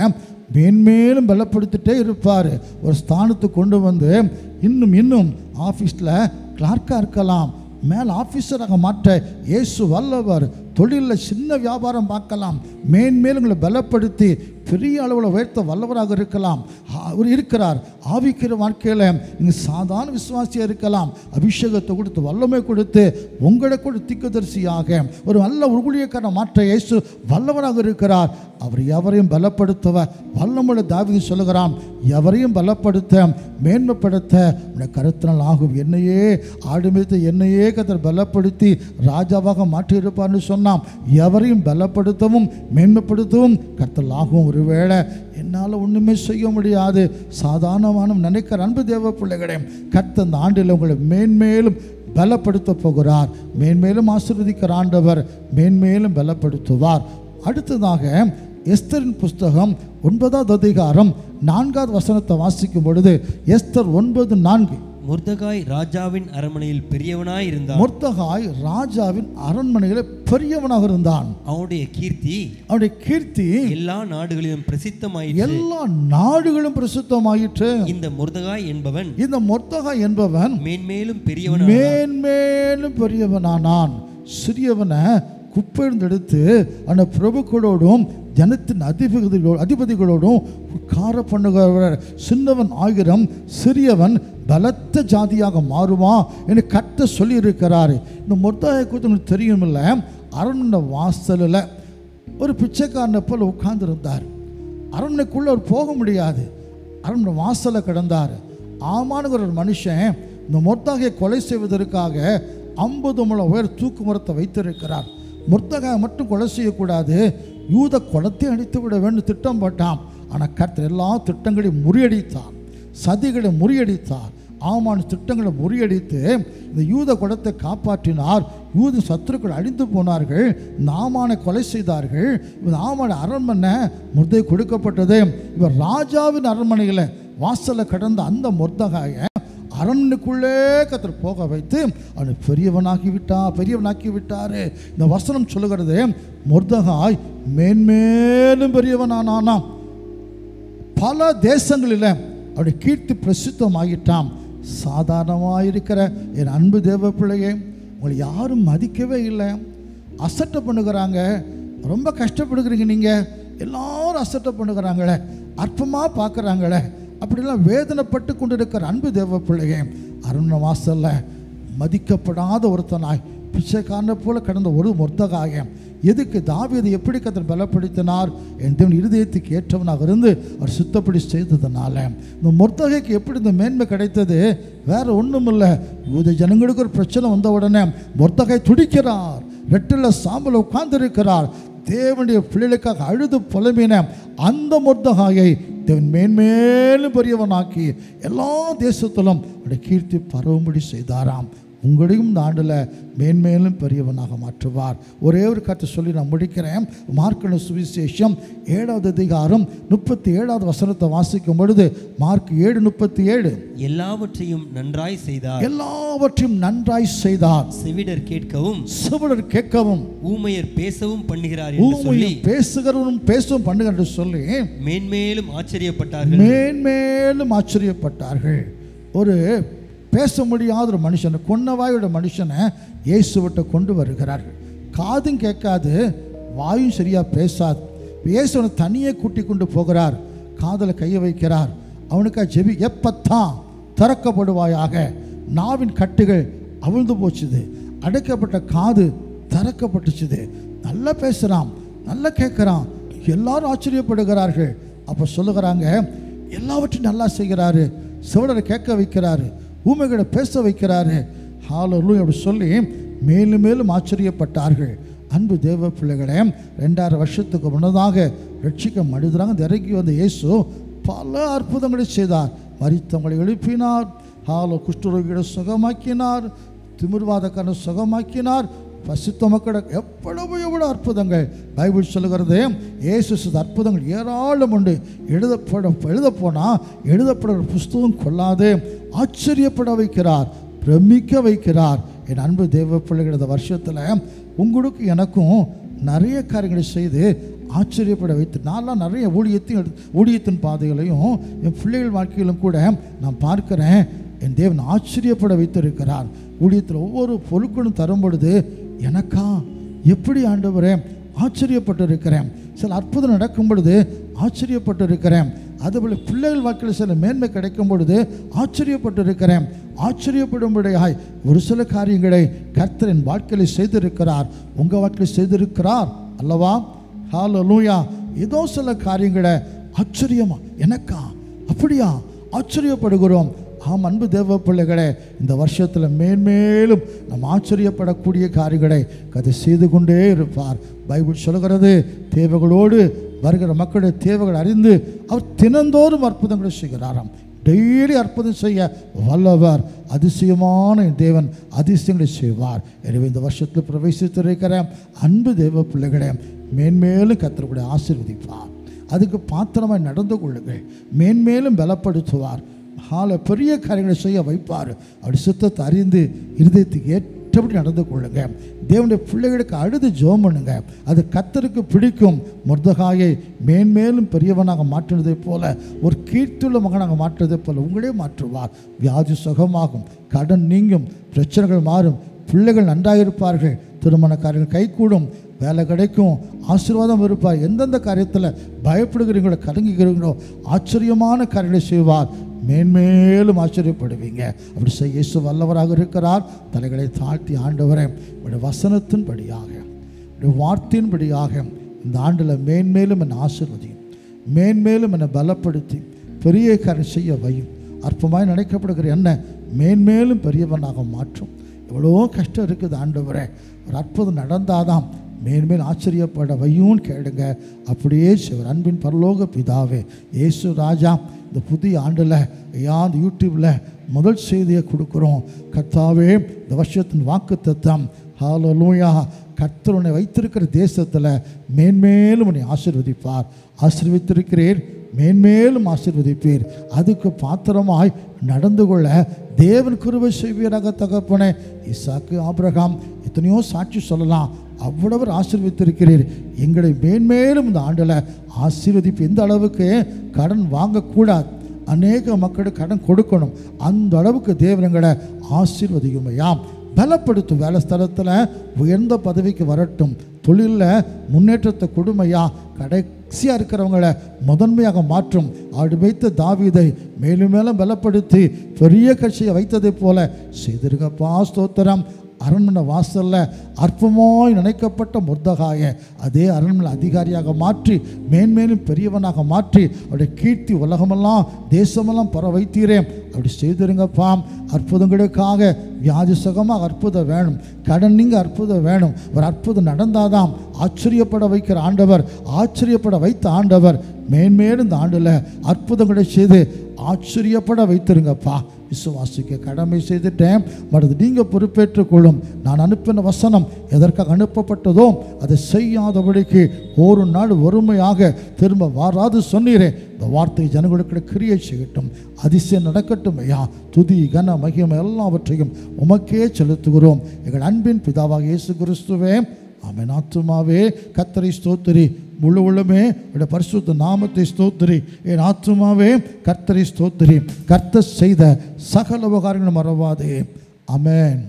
மேன்மேலும் பலப்படுத்திட்டே இருப்பார். ஒரு ஸ்தானத்துக்கு கொண்டு வந்து இன்னும் ஆஃபீஸில் கிளார்க்காக இருக்கலாம், மேல் ஆஃபீஸராக மாற்ற இயேசு வல்லவர். தொழிலில் சின்ன வியாபாரம் பார்க்கலாம், மேன்மேலும் உங்களை பலப்படுத்தி பெரிய அளவில் உயர்த்த வல்லவராக இருக்கலாம். அவர் இருக்கிறார். ஆவிக்கிற வாழ்க்கையில் நீங்கள் சாதாரண விசுவாசியாக இருக்கலாம். அபிஷேகத்தை கொடுத்து வல்லமை கொடுத்து உங்களை கூட தீர்க்கதரிசியாக ஒரு நல்ல ஊழியக்காரனை மாற்ற இயேசு வல்லவராக இருக்கிறார். அவர் எவரையும் பலப்படுத்தவ வல்லமுள்ள தாவீது சொல்லுகிறான், எவரையும் பலப்படுத்த மேன்மைப்படுத்த உடைய கருத்தினால் ஆகும். என்னையே ஆடுமித்து என்னையே கர்த்தர் பலப்படுத்தி ராஜாவாக மாற்றியிருப்பார்னு சொன்னான். எவரையும் பலப்படுத்தவும் மேன்மைப்படுத்தவும் கர்த்தர் ஆகும். ஒருவேளை என்னால் ஒன்றுமே செய்ய முடியாது சாதாரணமான நினைக்கிற அன்பு தேவ பிள்ளைகளே, கர்த்தர் அந்த ஆண்டில் உங்களை மேன்மேலும் பலப்படுத்த போகிறார். மேன்மேலும் ஆசீர்வதிக்கிற ஆண்டவர் மேன்மேலும் பலப்படுத்துவார். அடுத்ததாக எஸ்தரின் புஸ்தகம் 9வது அதிகாரம் 4வது வசனத்தை வாசிக்கும் பொழுது, எஸ்தர் 9:4, மொர்தெகாய் ராஜாவின் அரண்மனையில் பெரியவனாய் இருந்தான். மொர்தெகாய் ராஜாவின் அரண்மனையில் பெரியவனாக இருந்தான். அவனுடைய கீர்த்தி எல்லா நாடுகளிலும் பிரசித்தமாயிற்று. எல்லா நாடுகளும் பிரசித்தமாயிற்று. இந்த மொர்தெகாய் என்பவன் மேன்மேலும் பெரியவனானான். சிறியவனை குப்பெழுந்தெடுத்து அந்த பிரபுக்களோடும் ஜனத்தின் அதிபதிகளோடும் கார பண்ணுகிறவர். சின்னவன் 1000 சிறியவன் பலத்த ஜாதியாக மாறுவான் என்று கர்த்தர் சொல்லியிருக்கிறார். இந்த மொர்தெகாயை குறித்து உங்களுக்கு தெரியுமில்ல, அரண்மனை வாசலில் ஒரு பிச்சைக்காரனை போல் உட்கார்ந்துருந்தார். அரண்மனைக்குள்ளே அவர் போக முடியாது. அரண்மனை வாசலில் கிடந்தார். ஆமானுங்கிற ஒரு மனுஷன் இந்த மொர்தெகாயை கொலை செய்வதற்காக 50 முழம் உயர் தூக்கு மரத்தை வைத்திருக்கிறார். மொர்தெகாயை மட்டும் கொலை செய்யக்கூடாது, யூத குலத்தை அடித்து விட வேண்டும் திட்டம் போட்டான். ஆனால் கர்த்தர் எல்லா திட்டங்களையும் முறியடித்தார், சதிகளை முறியடித்தார். ஆமான திட்டங்களை முறியடித்து இந்த யூத குலத்தை காப்பாற்றினார். யூத சத்துருக்கள் அழிந்து போனார்கள். நாமானை கொலை செய்தார்கள். நாமான அரண்மனை மொர்தெகாய் கொடுக்கப்பட்டது. இவர் ராஜாவின் அரண்மனையில் வாசலில் கடந்த அந்த மொர்தெகாயை அரண்மனைக்குள்ளே கர்த்தர் போக வைத்து அவனை பெரியவனாக்கி விட்டார். இந்த வசனம் சொல்லுகிறது, மொர்தெகாய் மேன்மேலும் பெரியவனானான். பல தேசங்களில் அவருடைய கீர்த்தி பிரசித்தமாகிட்டான். சாதாரணமாக என் அன்பு தேவ பிள்ளையே, உங்களை யாரும் மதிக்கவே இல்லை, அசட்டை பண்ணுகிறாங்க. ரொம்ப கஷ்டப்படுகிறீங்க, நீங்கள் எல்லாரும் அசட்டை பண்ணுகிறாங்களே, அற்பமாக பார்க்குறாங்களே, அப்படிலாம் வேதனைப்பட்டு கொண்டு இருக்கிற அன்பு தேவ பிள்ளையே, அரண்மனை வாசலில் மதிக்கப்படாத ஒருத்தனாய் பிச்சைக்காரனை போல கடந்த ஒரு மொர்தெகாயை எதுக்கு தாவீதை எப்படி கர்த்தர் பலப்படுத்தினார்? என் தேவன் இருதயத்துக்கு ஏற்றவனாக இருந்து அவர் சுத்தப்படி செய்ததுனால இந்த மொர்தெகாய்க்கு எப்படி இந்த மேன்மை கிடைத்தது? வேற ஒன்றும் இல்லை. யூத ஜனங்களுக்கு ஒரு பிரச்சனை வந்த உடனே மொர்தெகாய் துடிக்கிறார், ரெட்டில் சாம்பல் உட்கார்ந்து இருக்கிறார். தேவனுடைய பிள்ளைகளுக்காக அழுது புலம்பின அந்த மொர்தெகாயை தேவன் மேன்மேலும் பெரியவனாக்கி எல்லா தேசத்திலும் அவருடைய கீர்த்தி பரவும்படி செய்தாராம். உங்களையும் இந்த ஆண்டில் மேன்மேலும் பெரியவனாக மாற்றுவார். ஒரே ஒரு கருத்தை சொல்லி நான் முடிக்கிறேன். மார்க் சுவிசேஷம் 7வது அதிகாரம் 37வது வசனத்தை வாசிக்கும் பொழுது, மார்க் 7:37, எல்லாவற்றையும் நன்றாய் செய்தார். செவிடர் கேட்கவும் ஊமையர் பேசவும் பண்ணுகிறார் என்று சொல்லி பேசவும் பண்ணுகிறார் என்று சொல்லி மேன்மேலும் ஆச்சரியப்பட்டார்கள். ஒரு பேச முடியாத ஒரு மனுஷனை, கொன்னவாயோட மனுஷனை இயேசுவிட்ட கொண்டு வருகிறார்கள். காதும் கேட்காது, வாயும் சரியாக பேசாது. இயேசுவனை தனியே கூட்டி கொண்டு போகிறார். காதில் கையை வைக்கிறார். அவனுக்காக ஜெபி, எப்பத்தான் திறக்கப்படுவாயாக. நாவின் கட்டுகள் அவிழ்ந்து போச்சுது, அடைக்கப்பட்ட காது திறக்கப்பட்டுச்சுது. நல்லா பேசுகிறான், நல்லா கேட்குறான். எல்லாரும் ஆச்சரியப்படுகிறார்கள். அப்போ சொல்லுகிறாங்க, எல்லாவற்றையும் நல்லா செய்கிறாரு, செவிடரை கேட்க வைக்கிறாரு, ஊமைகளை பேச வைக்கிறாரு. ஹல்லேலூயா அப்படி சொல்லி மேலும் மேலும் ஆச்சரியப்பட்டார்கள். அன்பு தேவ பிள்ளைகளே, 2000 வருஷத்துக்கு முன்னதாக ரட்சிக்க மனிதராக இறங்கி வந்த இயேசு பல அற்புதங்களை செய்தார். மரித்தவங்களை எழுப்பினார், குஷ்டரோகிகளை சுகமாக்கினார், திமிர்வாதக்காரனை சுகமாக்கினார், பசித்த மக்களை எவ்வளவு அற்புதங்கள். பைபிள் சொல்லுகிறது, இயேசு அற்புதங்கள் ஏராளம் உண்டு. எழுதப்படுற புஸ்தகம் கொள்ளாது ஆச்சரியப்பட வைக்கிறார், பிரமிக்க வைக்கிறார். என் அன்பு தேவ பிள்ளைகள், இந்த வருஷத்தில் உங்களுக்கு எனக்கும் நிறைய காரியங்களை செய்து ஆச்சரியப்பட வைத்து, நான்லாம் நிறைய ஊழியத்தின் பாதைகளையும் என் பிள்ளைகள் வாழ்க்கையிலும் கூட நான் பார்க்கிறேன். என் தேவன் ஆச்சரியப்பட வைத்திருக்கிறார். ஊழியத்தில் ஒவ்வொரு பொருட்களும் தரும் பொழுது எனக்கா எப்படி ஆண்டவரே ஆச்சரியப்பட்டு இருக்கிறேன். சில அற்புதம் நடக்கும் பொழுது ஆச்சரியப்பட்டு இருக்கிறேன். அதுபோல் பிள்ளைகள் வாழ்க்கையில் சில மேன்மை கிடைக்கும் பொழுது ஆச்சரியப்பட்டு இருக்கிறேன். ஆச்சரியப்படும்படியாய் ஒரு சில காரியங்களை கர்த்தர் என் வாழ்க்கையில் செய்திருக்கிறார், உங்கள் வாழ்க்கையில் செய்திருக்கிறார் அல்லவா? ஹல்லேலூயா. ஏதோ சில காரியங்களை ஆச்சரியமா, எனக்கா அப்படியா ஆச்சரியப்படுகிறோம். ஆம் அன்பு தேவ பிள்ளைகளே, இந்த வருஷத்தில் மேன்மேலும் நம்ம ஆச்சரியப்படக்கூடிய காரியங்களை கதை செய்து கொண்டே இருப்பார். பைபிள் சொல்கிறது, தேவைகளோடு வருகிற மக்களுடைய தேவைகள் அறிந்து அவர் தினந்தோறும் அற்புதங்களை செய்கிறாராம். டெய்லி அற்புதம் செய்ய வல்லவர், அதிசயமான தேவன் அதிசயங்களை செய்வார். எனவே இந்த வருஷத்தில் பிரவேசித்திருக்கிற அன்பு தேவ பிள்ளைகளே, மேன்மேலும் கர்த்தருடைய ஆசீர்வதிப்பார். அதுக்கு பாத்திரமாக நடந்து கொள்ளுங்கள். மேன்மேலும் பலப்படுத்துவார். பெரிய காரியங்களை செய்ய வைப்பார். அப்படி சுத்தத்தை அறிந்து இருதயத்துக்கு ஏற்றபடி நடந்து கொள்ளுங்க. தேவனுடைய பிள்ளைகளுக்கு அழுது ஜெபம் பண்ணுங்க. அது கர்த்தருக்கு பிடிக்கும். மொர்தெகாயை மேன்மேலும் பெரியவனாக மாற்றினதை போல, ஒரு கீர்த்தியுள்ள மகனாக மாற்றுவதை போல உங்களே மாற்றுவார். வியாதி சுகமாகும், கடன் நீங்கும், பிரச்சனைகள் மாறும், பிள்ளைகள் நன்றாக இருப்பார்கள், திருமண காரியங்கள் கைகூடும், வேலை கிடைக்கும், ஆசீர்வாதம் இருப்பார். எந்தெந்த காரியத்தில் பயப்படுகிறீங்களோ கலங்குகிறீங்களோ ஆச்சரியமான காரியங்களை செய்வார். மேன்மேலும் ஆச்சரியப்படுவீங்க. அப்படி செய்ய இயேசு வல்லவராக இருக்கிறார். தலைகளை தாழ்த்தி, ஆண்டவரே உடைய வசனத்தின்படியாக, உடைய வார்த்தையின்படியாக இந்த ஆண்டில் மேன்மேலும் என்னை ஆசீர்வதியும், மேன்மேலும் என்னை பலப்படுத்தி பெரிய காரியம் செய்ய வையும். அற்பமாய் நினைக்கப்படுகிற என்ன மேன்மேலும் பெரியவனாக மாற்றும். எவ்வளோ கஷ்டம் இருக்குது ஆண்டவரே, ஒரு அற்புதம் நடந்தாதான் மேன்மேல் ஆச்சரியப்பட வையும் கேளுங்க. அப்படியே செய்வார். அன்பின் பரலோக பிதாவே, இயேசு ராஜா, இந்த புதிய ஆண்டில் அந்த யூடியூப்பில் முதல் செய்தியை கொடுக்குறோம். கர்த்தாவே, இந்த வருஷத்தின் வாக்குத்தத்தம் ஹல்லேலூயா, கர்த்தர் உன்னை வைத்திருக்கிற தேசத்தில் மேன்மேலும் உன்னை ஆசீர்வதிப்பார். ஆசீர்வதித்திருக்கிறீர், மேன்மேலும் ஆசீர்வதிப்பீர். அதுக்கு பாத்திரமாய் நடந்து கொள்ள தேவன் கிருபை செய்வீராக தகப்பனே. ஈசாக்கு, ஆபிரகாம், எத்தனையோ சாட்சி சொல்லலாம். அவ்வளவு ஆசீர்வதித்திருக்கிறீர். எங்களை மேன்மேலும் இந்த ஆண்டில் ஆசீர்வதிப்பு. எந்த அளவுக்கு கடன் வாங்கக்கூடாது, அநேக மக்களுக்கு கடன் கொடுக்கணும், அந்த அளவுக்கு தேவனங்களை ஆசீர்வதிக்குமையாம். பலப்படுத்தும். வேலை ஸ்தலத்தில் உயர்ந்த பதவிக்கு வரட்டும், தொழிலில் முன்னேற்றத்தை கொடுமையா, கடைசியாக இருக்கிறவங்களை முதன்மையாக மாற்றும். ஆடு வைத்த தாவீதை மேலும் மேலும் பலப்படுத்தி பெரிய கட்சியை வைத்ததை போல செய்திருக்கப்பா. ஸ்தோத்திரம். அரண்மனை வாசலில் அற்பமாய் நினைக்கப்பட்ட மொர்தெகாயை அதே அரண்மனை அதிகாரியாக மாற்றி மேன்மேலும் பெரியவனாக மாற்றி அவருடைய கீர்த்தி உலகமெல்லாம் தேசமெல்லாம் பர வைத்தீரே. அப்படி செய்திருங்கப்பா. அற்புதங்களுக்காக வியாதி சுகமாக அற்புதம் வேணும், கடன் நீங்க அற்புதம் வேணும். ஒரு அற்புதம் நடந்தாதான் ஆச்சரியப்பட வைக்கிற ஆண்டவர், ஆச்சரியப்பட வைத்த ஆண்டவர். மேன்மேலும் இந்த ஆண்டில் அற்புதங்களை செய்து ஆச்சரியப்பட வைத்திருங்கப்பா. விசுவாசிக்க கடமை செய்துட்டேன், மற்றது நீங்கள் பொறுப்பேற்றுக்கொள்ளும். நான் அனுப்பின வசனம் எதற்காக அனுப்பப்பட்டதோ அதை செய்யாதபடிக்கு ஒரு நாள் ஒருமையாக திரும்ப வாராது சொன்னீரே. இந்த வார்த்தை ஜனங்களுக்கு கிரியை செய்யட்டும், அதிசயம் நடக்கட்டும் ஐயா. துதி கன மகிமை எல்லாவற்றையும் உமக்கே செலுத்துகிறோம். எங்கள் அன்பின் பிதாவாக இயேசு கிறிஸ்துவே. ஆமென். ஆத்துமாவே கர்த்தரை ஸ்தோத்திரி, முழு உள்ளமே உடைய பரிசுத்த நாமத்தை ஸ்தோத்திரி. என் ஆத்துமாவே கர்த்தரை ஸ்தோத்திரி, கர்த்தர் செய்த சகல உபகாரங்களை மறவாதே. ஆமென்.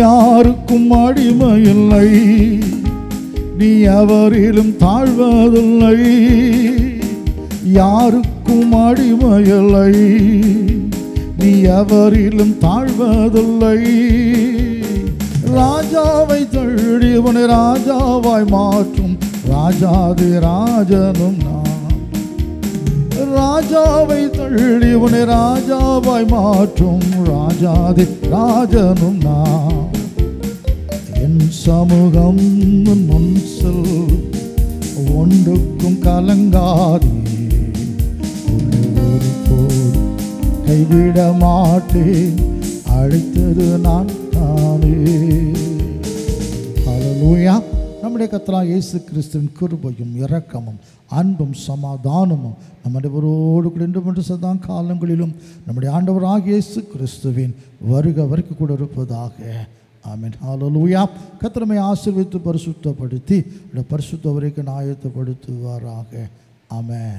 யாருக்கும் அடிமையில்லை, நீ அவரிலும் தாழ்வதில்லை. யாருக்கும் அடிமையில்லை, நீ அவரிலும் தாழ்வதில்லை. ராஜாவை தள்ளி உன்னை ராஜாவாய் மாற்றும் ராஜாதி ராஜனும் நான். ராஜாவை தள்ளி உன்னை ராஜாவாய் மாற்றும் ராஜாதி ராஜனும் நான். என் சமூகம் முன் செல், ஒன்றுக்கும் கலங்காதே. கைவிட மாட்டேன், அழைத்தது நான் தானே. ஹல்லேலூயா. நம்முடைய கர்த்தராகிய இயேசு கிறிஸ்துவின் கிருபையும் இரக்கமும் அன்பும் சமாதானமும் நம் அனைவரோடு கூட இன்று சதா காலங்களிலும் நம்முடைய ஆண்டவராகிய இயேசு கிறிஸ்துவின் வருகை வரைக்கும் கூட இருப்பதாக. ஆமென். ஹல்லேலூயா. கர்த்தரை ஆசீர்வதித்து பரிசுத்தப்படுத்தி பரிசுத்த வரைக்கும் ஆயத்தப்படுத்துவாராக. ஆமென்.